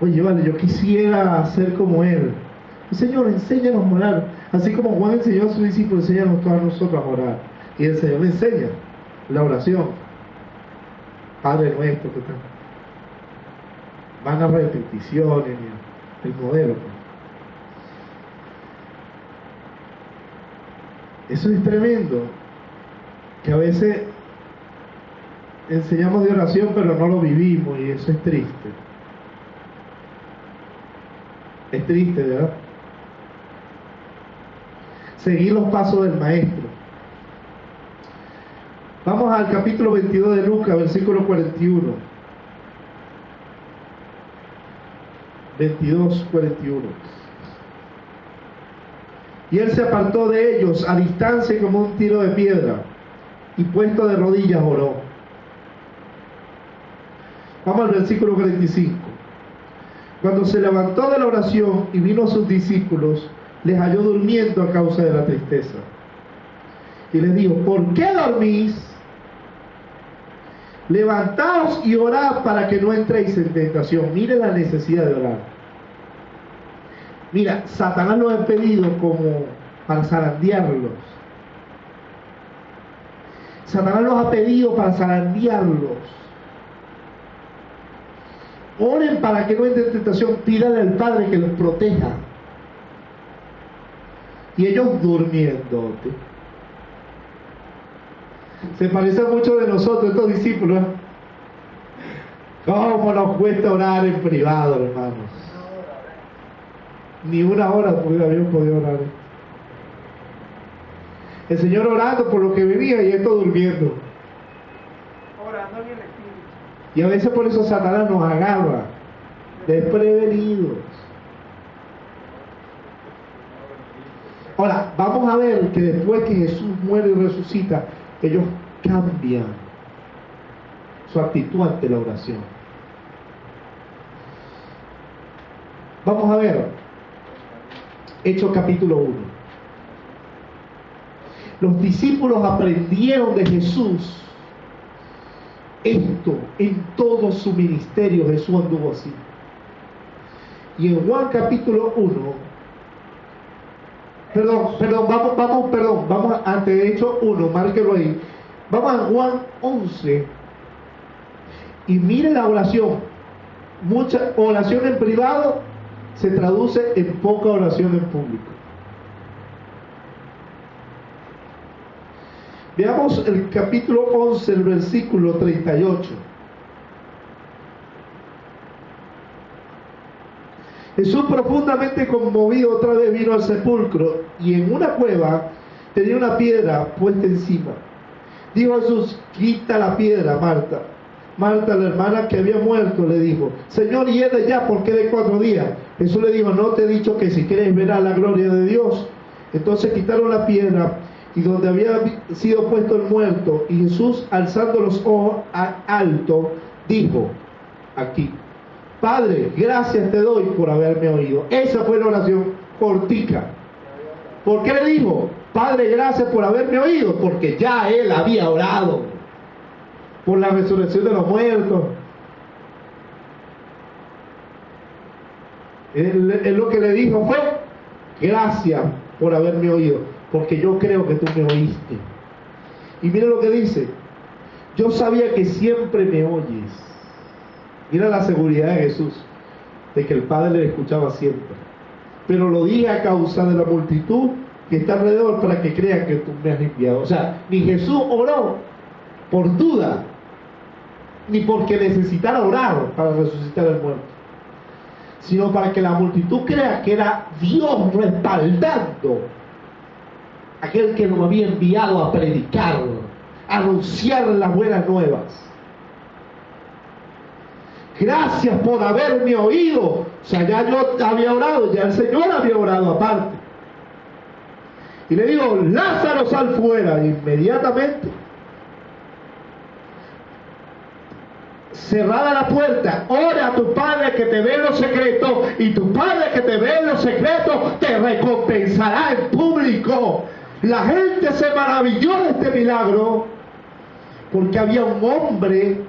Oye, vale, yo quisiera ser como él. Señor, enséñanos a orar. Así como Juan enseñó a sus discípulos, enséñanos a nosotros a orar. Y el Señor le enseña la oración. Padre nuestro, que tal. Van a repeticiones, el modelo. Eso es tremendo, que a veces enseñamos de oración pero no lo vivimos, y eso es triste. Es triste, ¿verdad? Seguir los pasos del maestro. Vamos al capítulo 22 de Lucas, versículo 41. 22:41. Y él se apartó de ellos a distancia como un tiro de piedra, y puesto de rodillas oró. Vamos al versículo 45. Cuando se levantó de la oración y vino a sus discípulos, les halló durmiendo a causa de la tristeza. Y les dijo, ¿por qué dormís? Levantaos y orad para que no entréis en tentación. Mire la necesidad de orar. Mira, Satanás los ha pedido como para zarandearlos. Satanás los ha pedido para zarandearlos. Oren para que no entren en tentación. Pídanle al Padre que los proteja. Y ellos durmiendo. Se parece mucho de nosotros, estos discípulos. ¿Cómo nos cuesta orar en privado, hermanos? Ni una hora habían podido orar. El Señor orando por lo que venía y esto durmiendo. Orando en el Espíritu. Y a veces por eso Satanás nos agarra desprevenidos. Ahora, vamos a ver que después que Jesús muere y resucita, ellos cambian su actitud ante la oración. Vamos a ver Hechos capítulo 1. Los discípulos aprendieron de Jesús esto en todo su ministerio. Jesús anduvo así. Y en Juan capítulo 1, vamos antes de Hechos 1, márquelo ahí. Vamos a Juan 11 y mire la oración. Mucha oración en privado se traduce en poca oración en público. Veamos el capítulo 11, el versículo 38. Jesús, profundamente conmovido, otra vez vino al sepulcro y en una cueva tenía una piedra puesta encima. Dijo Jesús: quita la piedra, Marta. Marta, la hermana que había muerto, le dijo: Señor, hiede ya, porque de 4 días. Jesús le dijo: no te he dicho que si quieres verás la gloria de Dios. Entonces quitaron la piedra y donde había sido puesto el muerto, y Jesús, alzando los ojos alto, dijo aquí: Padre, gracias te doy por haberme oído. Esa fue la oración cortica. ¿Por qué le dijo: Padre, gracias por haberme oído? Porque ya él había orado por la resurrección de los muertos. Él lo que le dijo fue: gracias por haberme oído, porque yo creo que tú me oíste. Y mira lo que dice: yo sabía que siempre me oyes. Mira la seguridad de Jesús, de que el Padre le escuchaba siempre. Pero lo dije a causa de la multitud que está alrededor, para que crean que tú me has enviado. O sea, ni Jesús oró por duda, ni porque necesitara orar para resucitar al muerto, sino para que la multitud crea que era Dios respaldando a aquel que nos había enviado a predicar, a anunciar las buenas nuevas. Gracias por haberme oído. O sea, ya yo había orado, ya el Señor había orado aparte. Y le digo: Lázaro, sal fuera. Inmediatamente, cerrada la puerta, ora a tu Padre que te ve en lo secreto, y tu Padre que te ve en lo secreto te recompensará en público. La gente se maravilló de este milagro, porque había un hombre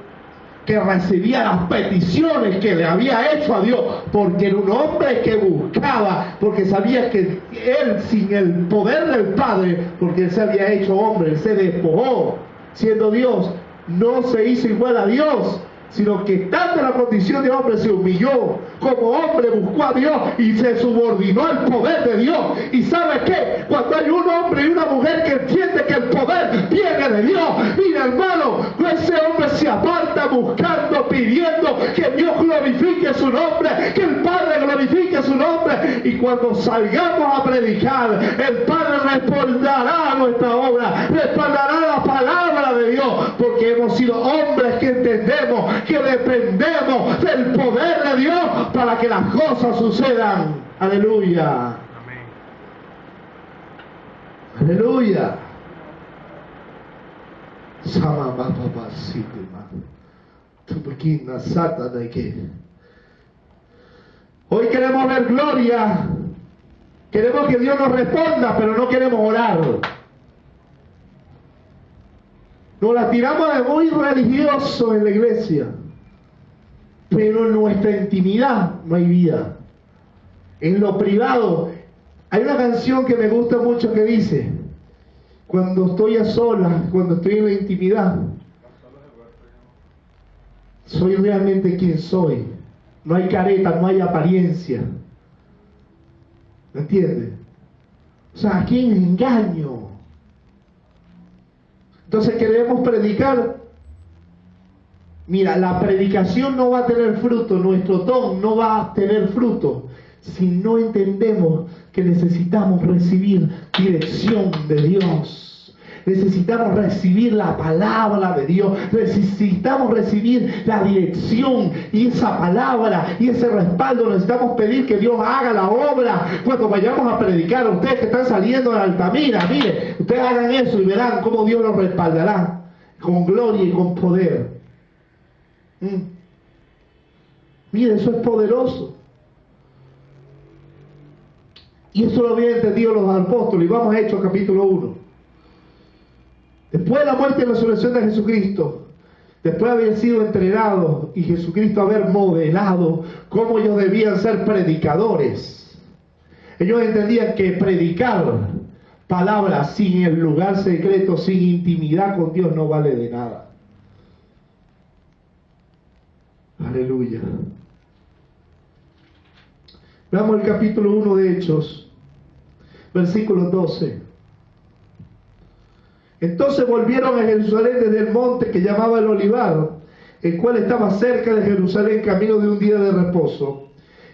que recibía las peticiones que le había hecho a Dios, porque era un hombre que buscaba, porque sabía que él, sin el poder del Padre, porque él se había hecho hombre, él se despojó siendo Dios, no se hizo igual a Dios, sino que estando en la condición de hombre se humilló, como hombre buscó a Dios y se subordinó al poder de Dios. Y ¿sabe qué? Cuando hay un hombre y una mujer que entiende que el poder viene de Dios, mira, hermano, ese hombre se aparta buscando, pidiendo que Dios glorifique su nombre, que el Padre glorifique su nombre. Y cuando salgamos a predicar, el Padre respaldará nuestra obra, respaldará la palabra de Dios, porque hemos sido hombres que entendemos que dependemos del poder de Dios para que las cosas sucedan. Aleluya. Amén. Aleluya. Sama papá sitima. Tu pequeña sata de que. Hoy queremos ver gloria. Queremos que Dios nos responda, pero no queremos orar. Nos la tiramos de muy religioso en la iglesia, pero en nuestra intimidad no hay vida. En lo privado, hay una canción que me gusta mucho que dice: cuando estoy a solas, cuando estoy en la intimidad, soy realmente quien soy. No hay careta, no hay apariencia. ¿Me entiendes? O sea, aquí hay engaño. Entonces queremos predicar. Mira, la predicación no va a tener fruto, nuestro don no va a tener fruto si no entendemos que necesitamos recibir dirección de Dios. Necesitamos recibir la palabra de Dios. Necesitamos recibir la dirección y esa palabra y ese respaldo. Necesitamos pedir que Dios haga la obra cuando vayamos a predicar. Ustedes que están saliendo de Altamira, mire, ustedes hagan eso y verán cómo Dios los respaldará con gloria y con poder. Mire, eso es poderoso. Y eso lo habían entendido los apóstoles. Y vamos a Hechos capítulo 1. Después de la muerte y resurrección de Jesucristo, después de haber sido entrenados y Jesucristo haber modelado cómo ellos debían ser predicadores, ellos entendían que predicar palabras sin el lugar secreto, sin intimidad con Dios, no vale de nada. Aleluya. Veamos el capítulo 1 de Hechos, versículo 12. Entonces volvieron a Jerusalén desde el monte que llamaba el Olivar, el cual estaba cerca de Jerusalén, camino de un día de reposo.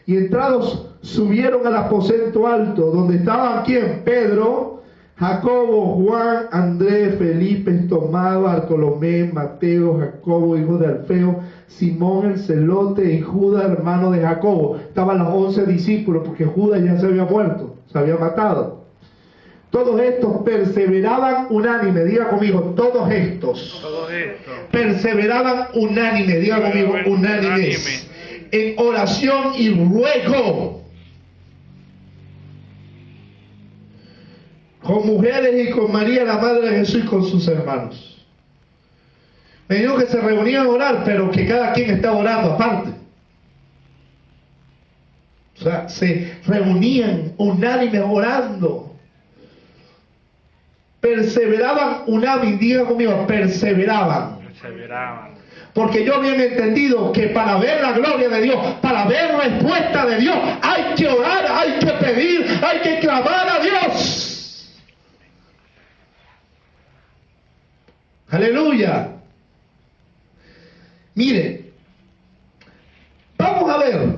Y entrados subieron al aposento alto, donde estaban ¿quién? Pedro, Jacobo, Juan, Andrés, Felipe, Tomás, Bartolomé, Mateo, Jacobo, hijo de Alfeo, Simón el celote y Judas, hermano de Jacobo. Estaban los 11 discípulos, porque Judas ya se había muerto, se había matado. Todos estos perseveraban unánime, diga conmigo, todos estos perseveraban unánime, diga conmigo, unánimes, en oración y ruego, con mujeres y con María la madre de Jesús y con sus hermanos. Me dijo que se reunían a orar, pero que cada quien estaba orando aparte. O sea, se reunían unánimes orando. Perseveraban unánime, diga conmigo, perseveraban. Porque yo había entendido que para ver la gloria de Dios, para ver respuesta de Dios, hay que orar, hay que pedir, hay que clamar a Dios. Aleluya. Mire, vamos a ver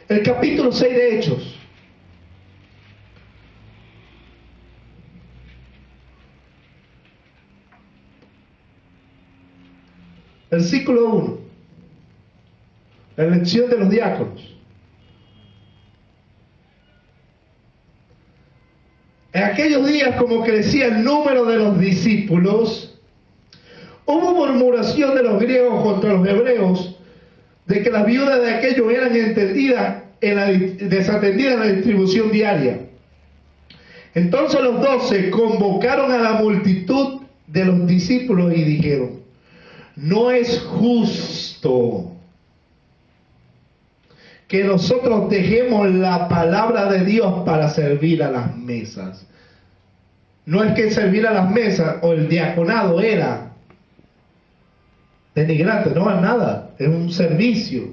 el capítulo 6 de Hechos. Versículo 1. La elección de los diáconos. En aquellos días, como crecía el número de los discípulos, hubo murmuración de los griegos contra los hebreos de que las viudas de aquellos eran desatendidas en la distribución diaria. Entonces los 12 convocaron a la multitud de los discípulos y dijeron: no es justo que nosotros dejemos la palabra de Dios para servir a las mesas. No es que servir a las mesas o el diaconado era denigrante, no es nada, es un servicio.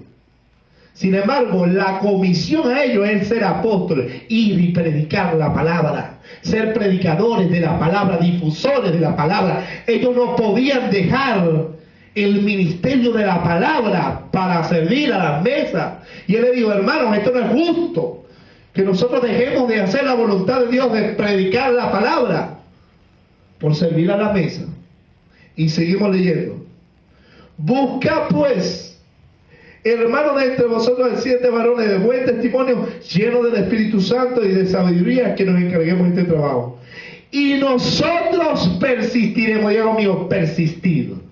Sin embargo, la comisión a ellos es ser apóstoles, ir y predicar la palabra, ser predicadores de la palabra, difusores de la palabra. Ellos no podían dejar el ministerio de la palabra para servir a las mesas. Y él le dijo: hermanos, esto no es justo que nosotros dejemos de hacer la voluntad de Dios, de predicar la palabra, por servir a la mesa. Y seguimos leyendo: busca pues, hermanos, de entre vosotros de 7 varones de buen testimonio, llenos del Espíritu Santo y de sabiduría, que nos encarguemos de este trabajo. Y nosotros persistiremos, diga conmigo, persistir.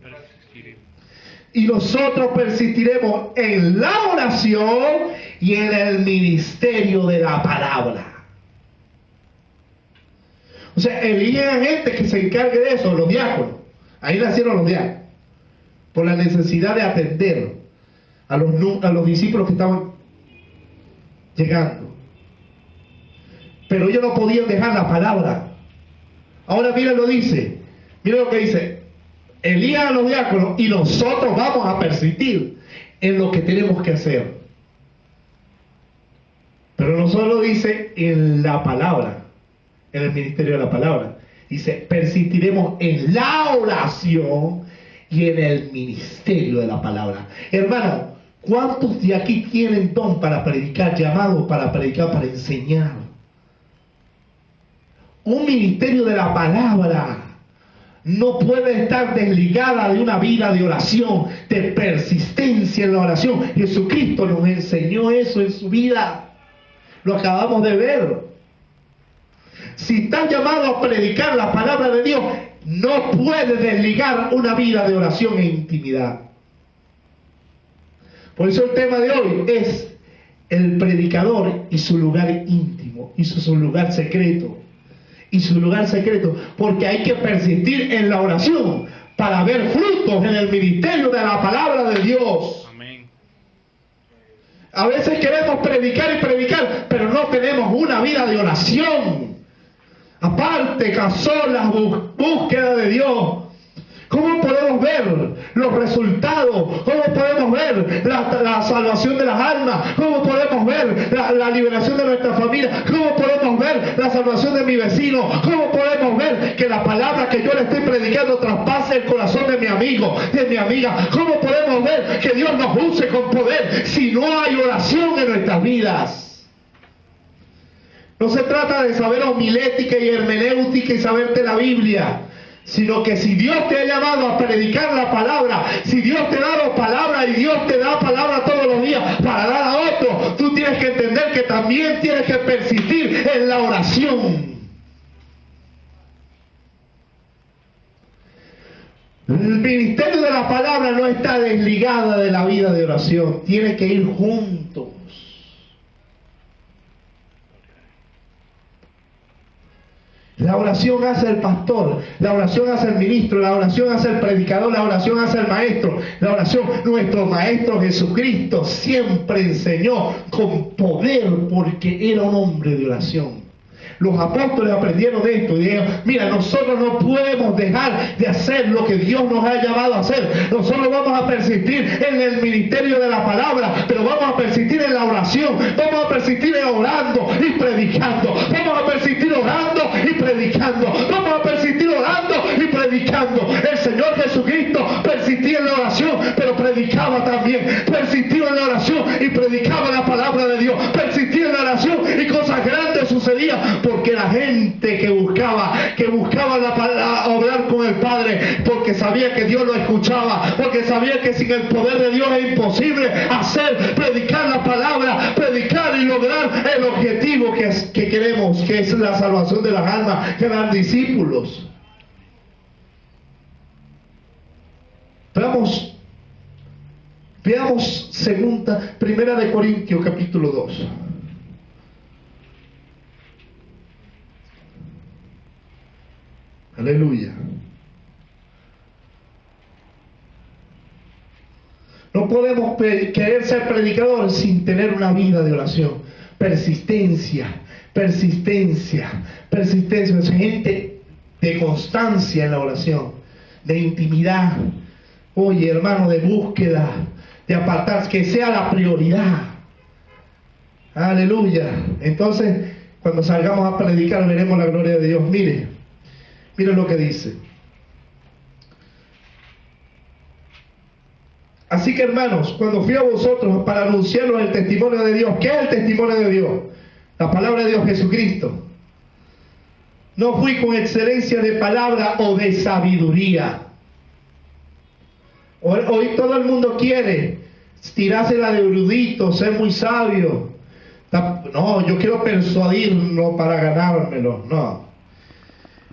Y nosotros persistiremos en la oración y en el ministerio de la palabra. O sea, eligen a gente que se encargue de eso, los diáconos. Ahí nacieron los diáconos, por la necesidad de atender a los discípulos que estaban llegando. Pero ellos no podían dejar la palabra. Ahora miren lo dice, miren lo que dice: elijan a los diáconos y nosotros vamos a persistir en lo que tenemos que hacer. Pero no solo dice en la palabra, en el ministerio de la palabra, dice: persistiremos en la oración y en el ministerio de la palabra. Hermano, ¿Cuántos de aquí tienen don para predicar, llamado para predicar, para enseñar? Un ministerio de la palabra no puede estar desligada de una vida de oración, de persistencia en la oración. Jesucristo nos enseñó eso en su vida. Lo acabamos de ver. Si estás llamado a predicar la palabra de Dios, no puedes desligar una vida de oración e intimidad. Por eso el tema de hoy es el predicador y su lugar íntimo, y su lugar secreto. Y su lugar secreto, porque hay que persistir en la oración para ver frutos en el ministerio de la palabra de Dios. Amén. A veces queremos predicar y predicar, pero no tenemos una vida de oración. Aparte, casolas, búsqueda de Dios. ¿Cómo podemos ver los resultados? ¿Cómo podemos ver la salvación de las almas? ¿Cómo podemos ver la liberación de nuestra familia? ¿Cómo podemos ver la salvación de mi vecino? ¿Cómo podemos ver que la palabra que yo le estoy predicando traspase el corazón de mi amigo, de mi amiga? ¿Cómo podemos ver que Dios nos use con poder si no hay oración en nuestras vidas? No se trata de saber homilética y hermenéutica y saberte la Biblia, sino que si Dios te ha llamado a predicar la palabra, si Dios te ha dado palabra y Dios te da palabra todos los días para dar a otro, tú tienes que entender que también tienes que persistir en la oración. El ministerio de la palabra no está desligada de la vida de oración, tiene que ir juntos. La oración hace el pastor, la oración hace el ministro, la oración hace el predicador, la oración hace el maestro. La oración, nuestro maestro Jesucristo siempre enseñó con poder porque era un hombre de oración. Los apóstoles aprendieron de esto y dijeron, mira, nosotros no podemos dejar de hacer lo que Dios nos ha llamado a hacer. Nosotros vamos a persistir en el ministerio de la palabra, pero vamos a persistir en la oración, vamos a persistir en orando y predicando, vamos a persistir orando y predicando, vamos a persistir orando y predicando. El Señor Jesucristo persistía en la oración, pero predicaba también, persistía en la oración y predicaba la palabra de Dios, persistía en la oración y cosas grandes sucedían. Porque la gente que buscaba hablar con el Padre, porque sabía que Dios lo escuchaba, porque sabía que sin el poder de Dios es imposible predicar la palabra, predicar y lograr el objetivo que queremos, que es la salvación de las almas, que eran discípulos. Veamos Primera de Corintios capítulo 2. Aleluya. No podemos querer ser predicadores sin tener una vida de oración. Persistencia. Gente de constancia en la oración, de intimidad. Oye, hermano, de búsqueda, de apartarse, que sea la prioridad. Aleluya. Entonces, cuando salgamos a predicar, veremos la gloria de Dios. Mire lo que dice. Así que, hermanos, cuando fui a vosotros para anunciaros el testimonio de Dios, ¿qué es el testimonio de Dios? La palabra de Dios, Jesucristo. No fui con excelencia de palabra o de sabiduría. Hoy todo el mundo quiere tirársela de erudito, ser muy sabio. No, yo quiero persuadirlo para ganármelo. No.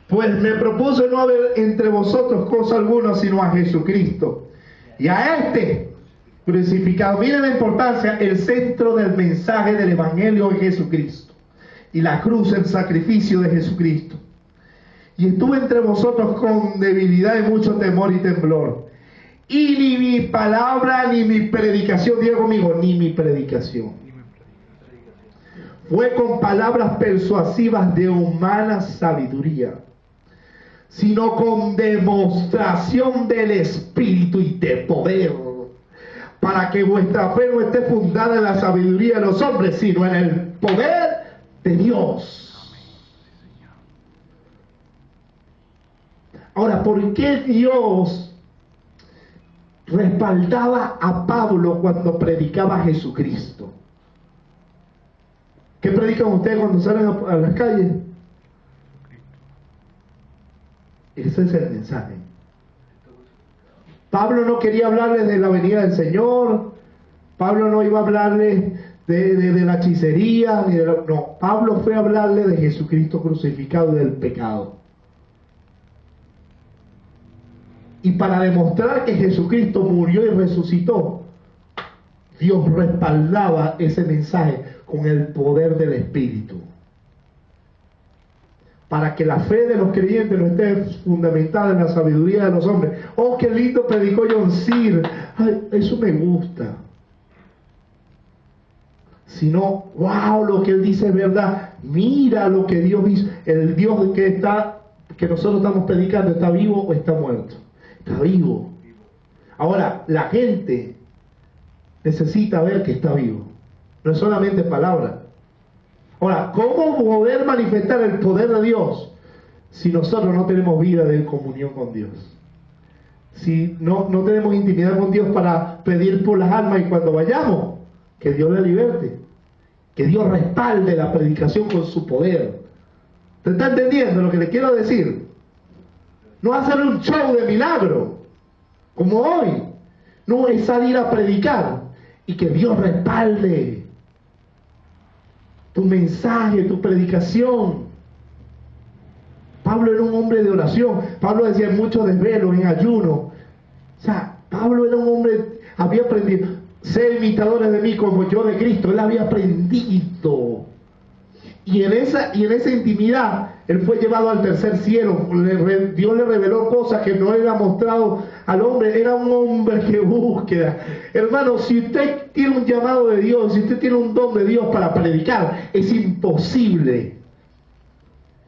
Pues me propuso no haber entre vosotros cosa alguna sino a Jesucristo y a este crucificado. Miren la importancia, el centro del mensaje del Evangelio es Jesucristo y la cruz, el sacrificio de Jesucristo. Y estuve entre vosotros con debilidad y mucho temor y temblor. Y ni mi palabra ni mi predicación, diga conmigo, ni mi predicación, fue con palabras persuasivas de humana sabiduría, sino con demostración del Espíritu y de poder, para que vuestra fe no esté fundada en la sabiduría de los hombres, sino en el poder de Dios. Ahora, ¿por qué Dios respaldaba a Pablo cuando predicaba a Jesucristo. ¿Qué predican ustedes cuando salen a las calles? Ese es el mensaje. Pablo no quería hablarles de la venida del Señor. Pablo no iba a hablarles de la hechicería. No, Pablo fue a hablarles de Jesucristo crucificado y del pecado. Y para demostrar que Jesucristo murió y resucitó, Dios respaldaba ese mensaje con el poder del Espíritu. Para que la fe de los creyentes no esté fundamentada en la sabiduría de los hombres. Oh, qué lindo predicó John Sear. Ay, eso me gusta. Sino, wow, lo que él dice es verdad. Mira lo que Dios hizo. El Dios que nosotros estamos predicando, ¿está vivo o está muerto? Está vivo. Ahora, la gente necesita ver que está vivo. No es solamente palabra. Ahora, ¿cómo poder manifestar el poder de Dios si nosotros no tenemos vida de comunión con Dios? Si no tenemos intimidad con Dios para pedir por las almas, y cuando vayamos, que Dios le liberte, que Dios respalde la predicación con su poder. ¿Te está entendiendo lo que le quiero decir? No hacer un show de milagro como hoy. No es salir a predicar y que Dios respalde tu mensaje, tu predicación. Pablo era un hombre de oración. Pablo decía en muchos desvelos, en ayuno. O sea, Pablo era un hombre, había aprendido. Sé imitadores de mí como yo de Cristo. Él había aprendido. Y en esa intimidad, él fue llevado al tercer cielo. Dios le reveló cosas que no le había mostrado al hombre. Era un hombre que búsqueda. Hermano, si usted tiene un llamado de Dios, si usted tiene un don de Dios para predicar, es imposible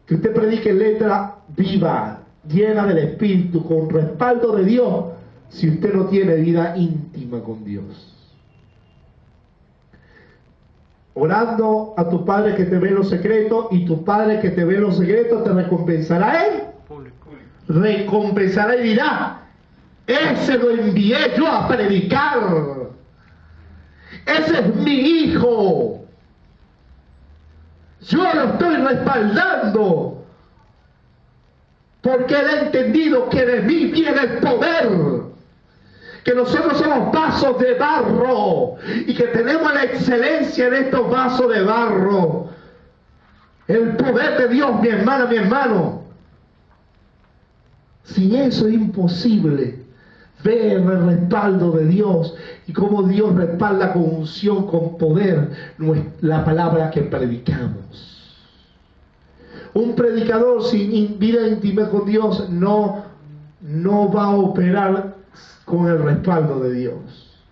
que usted predique letra viva, llena del Espíritu, con respaldo de Dios, si usted no tiene vida íntima con Dios. Orando a tu Padre que te ve en lo secreto, y tu Padre que te ve en lo secreto te recompensará él. Recompensará y dirá: ese lo envié yo a predicar. Ese es mi hijo. Yo lo estoy respaldando. Porque él ha entendido que de mí viene el poder. Que nosotros somos vasos de barro y que tenemos la excelencia en estos vasos de barro. El poder de Dios, mi hermana, mi hermano. Sin eso es imposible ver el respaldo de Dios y cómo Dios respalda con unción, con poder, la palabra que predicamos. Un predicador sin vida íntima con Dios no va a operar con el respaldo de Dios.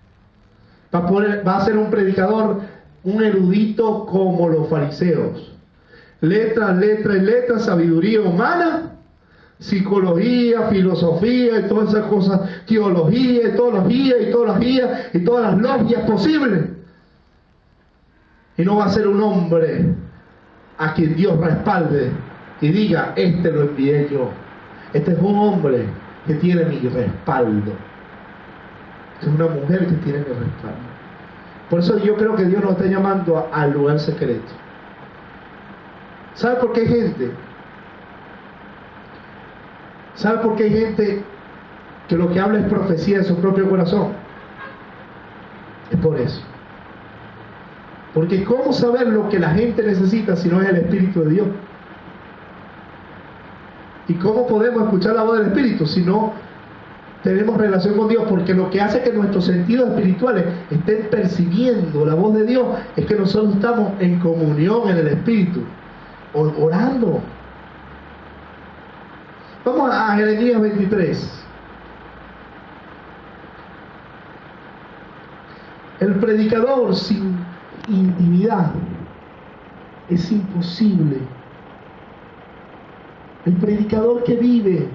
Va a ser un predicador, un erudito como los fariseos. Letras, letras y letras, sabiduría humana, psicología, filosofía y todas esas cosas, teología y teología y teología y todas las logias posibles. Y no va a ser un hombre a quien Dios respalde y diga: este lo envié yo. Este es un hombre que tiene mi respaldo. Es una mujer que tiene mi respaldo. Por eso yo creo que Dios nos está llamando al lugar secreto. ¿Sabe por qué hay gente? ¿Sabe por qué hay gente que lo que habla es profecía de su propio corazón? Es por eso. Porque ¿cómo saber lo que la gente necesita si no es el Espíritu de Dios? ¿Y cómo podemos escuchar la voz del Espíritu si no tenemos relación con Dios? Porque lo que hace que nuestros sentidos espirituales estén percibiendo la voz de Dios es que nosotros estamos en comunión en el Espíritu, orando. Vamos a Jeremías 23. El predicador sin intimidad es imposible. El predicador que vive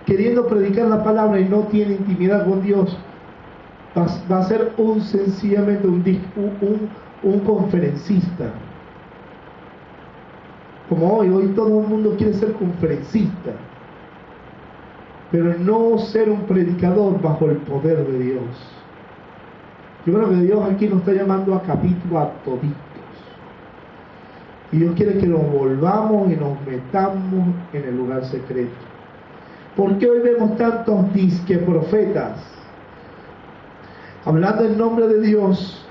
queriendo predicar la palabra y no tiene intimidad con Dios va a ser sencillamente un conferencista. Como hoy todo el mundo quiere ser conferencista. pero no ser un predicador bajo el poder de Dios. Yo creo que Dios aquí nos está llamando a capítulo a toditos. Y Dios quiere que nos volvamos y nos metamos en el lugar secreto. ¿Por qué hoy vemos tantos disque profetas hablando en nombre de Dios?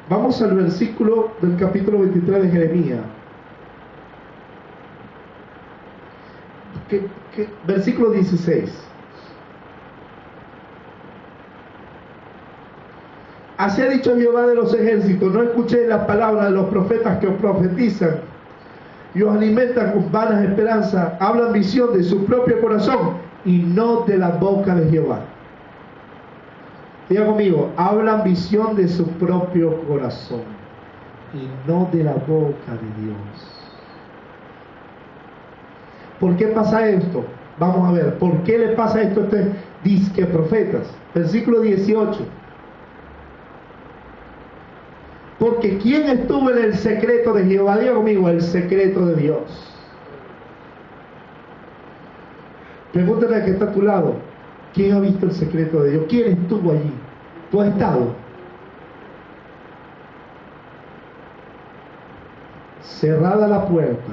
Vamos al versículo del capítulo 23 de Jeremías. Versículo 16. Así ha dicho Jehová de los ejércitos: no escuchéis las palabras de los profetas que os profetizan y os alimentan con vanas esperanzas, hablan visión de su propio corazón y no de la boca de Jehová. Diga conmigo: hablan visión de su propio corazón y no de la boca de Dios. ¿Por qué pasa esto? Vamos a ver, ¿por qué le pasa esto a este disque profetas? Versículo 18. Porque ¿quién estuvo en el secreto de Jehová? Diga conmigo: el secreto de Dios. Pregúntale al que está a tu lado: ¿quién ha visto el secreto de Dios? ¿Quién estuvo allí? ¿Tú has estado? Cerrada la puerta,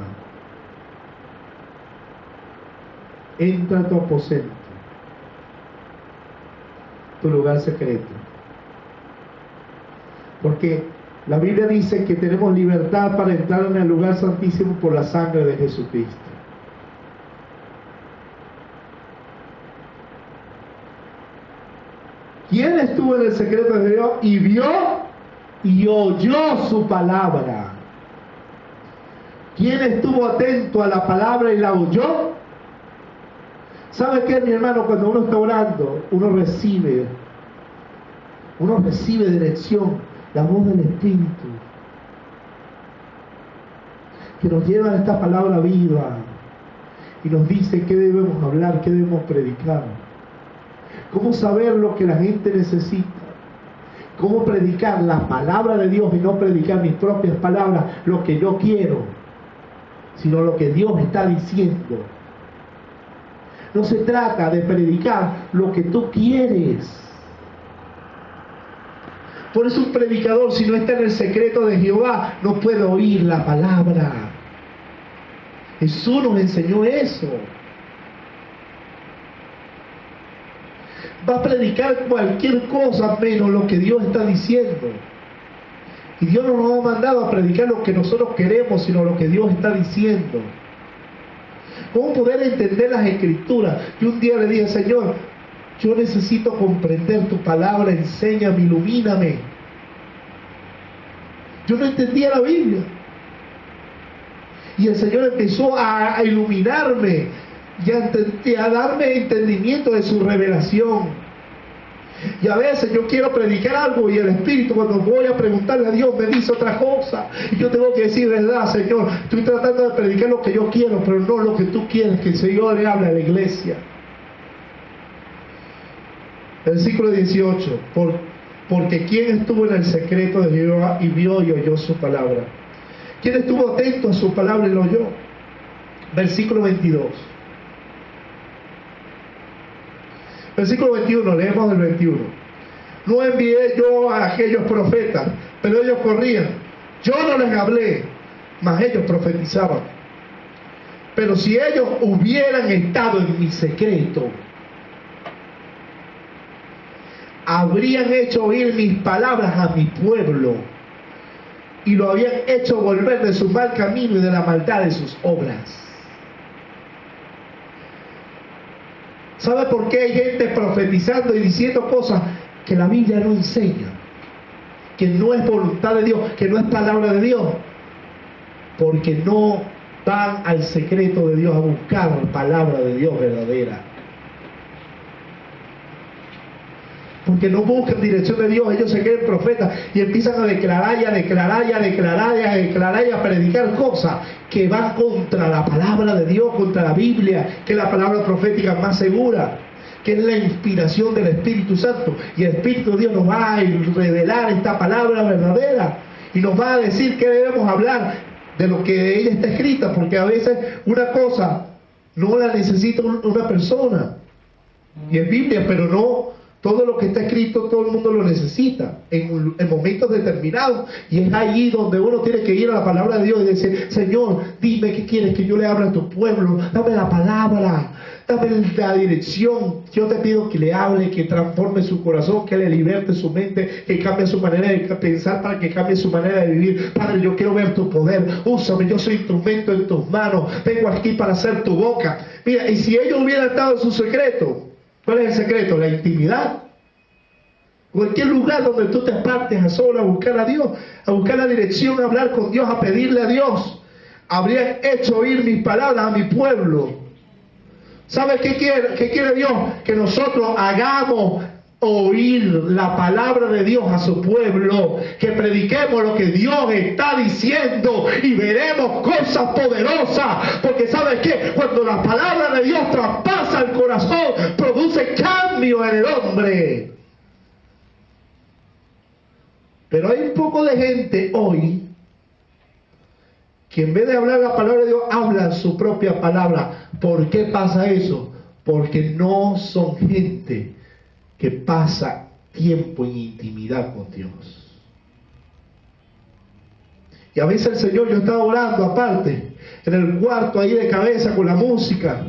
entra a tu aposento, tu lugar secreto. Porque la Biblia dice que tenemos libertad para entrar en el lugar santísimo por la sangre de Jesucristo. ¿Quién estuvo en el secreto de Dios y vio y oyó su palabra? ¿Quién estuvo atento a la palabra y la oyó? ¿Sabe qué, mi hermano? Cuando uno está orando, uno recibe dirección, la voz del Espíritu, que nos lleva a esta palabra viva y nos dice qué debemos hablar, qué debemos predicar, cómo saber lo que la gente necesita, cómo predicar la palabra de Dios y no predicar mis propias palabras, lo que yo quiero, sino lo que Dios está diciendo. No se trata de predicar lo que tú quieres. Por eso un predicador, si no está en el secreto de Jehová, no puede oír la palabra. Jesús nos enseñó eso. Va a predicar cualquier cosa menos lo que Dios está diciendo. Y Dios no nos ha mandado a predicar lo que nosotros queremos, sino lo que Dios está diciendo. ¿Cómo poder entender las Escrituras? Yo un día le dije: Señor, yo necesito comprender tu palabra, enséñame, ilumíname. Yo no entendía la Biblia. Y el Señor empezó a iluminarme y a darme entendimiento de su revelación. Y a veces yo quiero predicar algo y el Espíritu, cuando voy a preguntarle a Dios, me dice otra cosa. Y yo tengo que decir: verdad, Señor, estoy tratando de predicar lo que yo quiero, pero no lo que tú quieres que el Señor le hable a la iglesia. Versículo 18. Porque ¿quién estuvo en el secreto de Jehová y vio y oyó su palabra? ¿Quién estuvo atento a su palabra y lo oyó? Versículo 22. Versículo 21, leemos el 21. No envié yo a aquellos profetas, pero ellos corrían. Yo no les hablé, mas ellos profetizaban. Pero si ellos hubieran estado en mi secreto, habrían hecho oír mis palabras a mi pueblo, y lo habían hecho volver de su mal camino y de la maldad de sus obras. ¿Sabe por qué hay gente profetizando y diciendo cosas que la Biblia no enseña? Que no es voluntad de Dios, que no es palabra de Dios. Porque no van al secreto de Dios a buscar la palabra de Dios verdadera. Porque no buscan dirección de Dios. Ellos se creen profetas y empiezan a declarar y a declarar y a declarar y a declarar y a predicar cosas que van contra la palabra de Dios, contra la Biblia, que es la palabra profética más segura, que es la inspiración del Espíritu Santo. Y el Espíritu de Dios nos va a revelar esta palabra verdadera y nos va a decir qué debemos hablar de lo que de ella está escrita, porque a veces una cosa no la necesita una persona, y es Biblia, pero no todo lo que está escrito todo el mundo lo necesita en momentos determinados, y es ahí donde uno tiene que ir a la palabra de Dios y decir: Señor, dime qué quieres que yo le hable a tu pueblo, dame la palabra, dame la dirección. Yo te pido que le hable, que transforme su corazón, que le liberte su mente, que cambie su manera de pensar, para que cambie su manera de vivir. Padre, yo quiero ver tu poder, úsame, yo soy instrumento en tus manos, vengo aquí para hacer tu boca. Mira, y si ellos hubieran estado en su secreto, ¿cuál es el secreto? La intimidad. Cualquier lugar donde tú te apartes a solas a buscar a Dios, a buscar la dirección, a hablar con Dios, a pedirle a Dios, habrían hecho oír mis palabras a mi pueblo. ¿Sabes qué quiere Dios? Que nosotros hagamos oír la palabra de Dios a su pueblo, que prediquemos lo que Dios está diciendo y veremos cosas poderosas, porque ¿sabes qué? Cuando la palabra de Dios traspasa el corazón, produce cambio en el hombre. Pero hay un poco de gente hoy que en vez de hablar la palabra de Dios, hablan su propia palabra. ¿Por qué pasa eso? Porque no son gente que pasa tiempo en intimidad con Dios. Y a veces el Señor, yo estaba orando aparte, en el cuarto ahí de cabeza con la música,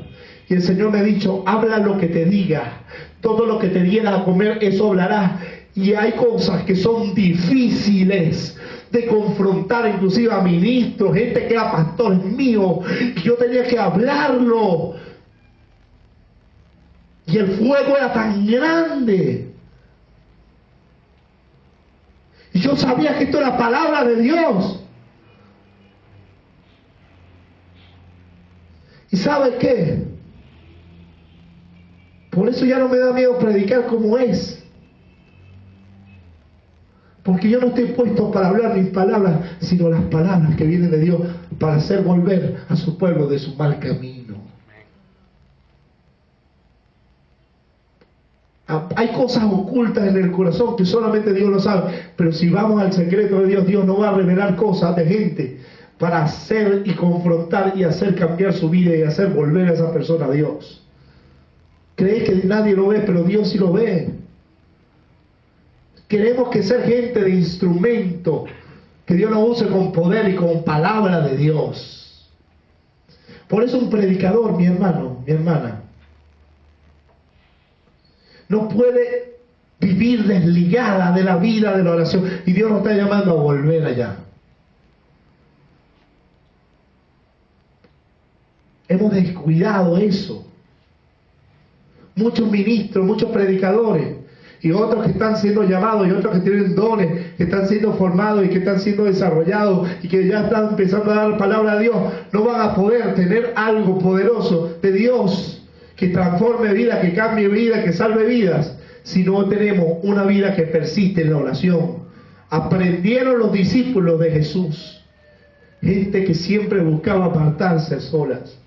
y el Señor me ha dicho: habla lo que te diga, todo lo que te diera a comer, eso hablarás. Y hay cosas que son difíciles de confrontar, inclusive a ministros, gente que era pastores míos, y yo tenía que hablarlo. Y el fuego era tan grande. Y yo sabía que esto era palabra de Dios. ¿Y sabes qué? Por eso ya no me da miedo predicar como es. Porque yo no estoy puesto para hablar mis palabras, sino las palabras que vienen de Dios para hacer volver a su pueblo de su mal camino. Hay cosas ocultas en el corazón que solamente Dios lo sabe, pero si vamos al secreto de Dios, Dios nos va a revelar cosas de gente para hacer y confrontar y hacer cambiar su vida y hacer volver a esa persona a Dios. Crees que nadie lo ve, pero Dios sí lo ve. Queremos que ser gente de instrumento, que Dios nos use con poder y con palabra de Dios. Por eso un predicador, mi hermano, mi hermana, no puede vivir desligada de la vida de la oración, y Dios nos está llamando a volver allá. Hemos descuidado eso. Muchos ministros, muchos predicadores, y otros que están siendo llamados, y otros que tienen dones, que están siendo formados y que están siendo desarrollados y que ya están empezando a dar palabra a Dios, no van a poder tener algo poderoso de Dios que transforme vida, que cambie vida, que salve vidas, si no tenemos una vida que persiste en la oración. Aprendieron los discípulos de Jesús, gente que siempre buscaba apartarse a solas,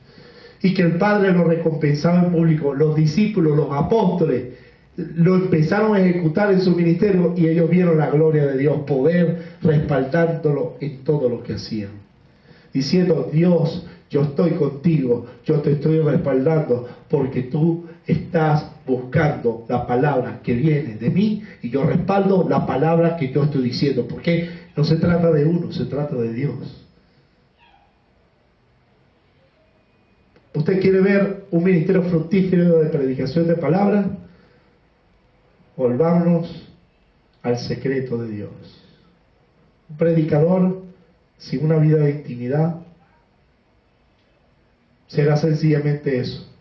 y que el Padre lo recompensaba en público. Los discípulos, los apóstoles, lo empezaron a ejecutar en su ministerio, y ellos vieron la gloria de Dios, poder respaldándolo en todo lo que hacían, diciendo: Dios, yo estoy contigo, yo te estoy respaldando, porque tú estás buscando la palabra que viene de mí, y yo respaldo la palabra que yo estoy diciendo, porque no se trata de uno, se trata de Dios. ¿Usted quiere ver un ministerio fructífero de predicación de palabra? Volvámonos al secreto de Dios. Un predicador sin una vida de intimidad será sencillamente eso: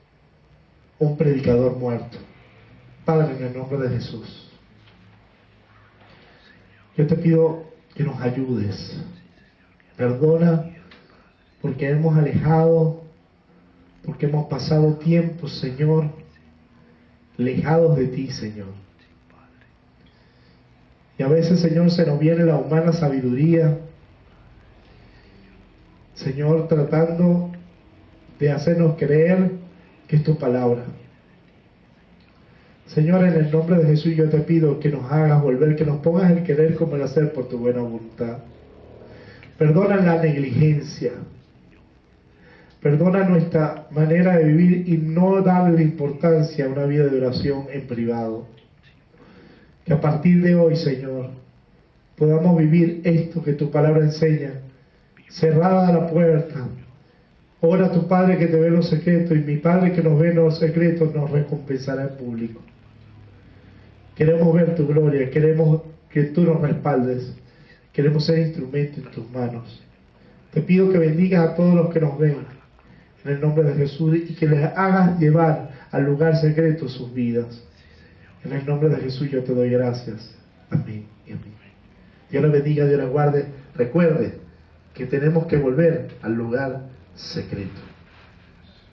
un predicador muerto. Padre, en el nombre de Jesús, yo te pido que nos ayudes. Perdona porque hemos alejado, porque hemos pasado tiempo, Señor, alejados de ti, Señor. Y a veces, Señor, se nos viene la humana sabiduría, Señor, tratando de hacernos creer que es tu palabra. Señor, en el nombre de Jesús yo te pido que nos hagas volver, que nos pongas el querer como el hacer por tu buena voluntad. Perdona la negligencia. Perdona nuestra manera de vivir y no darle importancia a una vida de oración en privado. Que a partir de hoy, Señor, podamos vivir esto que tu palabra enseña. Cerrada la puerta. Ora a tu Padre que te ve en los secretos, y mi Padre que nos ve en los secretos nos recompensará en público. Queremos ver tu gloria, queremos que tú nos respaldes, queremos ser instrumento en tus manos. Te pido que bendigas a todos los que nos ven, en el nombre de Jesús, y que les hagas llevar al lugar secreto sus vidas. En el nombre de Jesús yo te doy gracias. Amén y amén. Dios les bendiga, Dios les guarde. Recuerde que tenemos que volver al lugar secreto.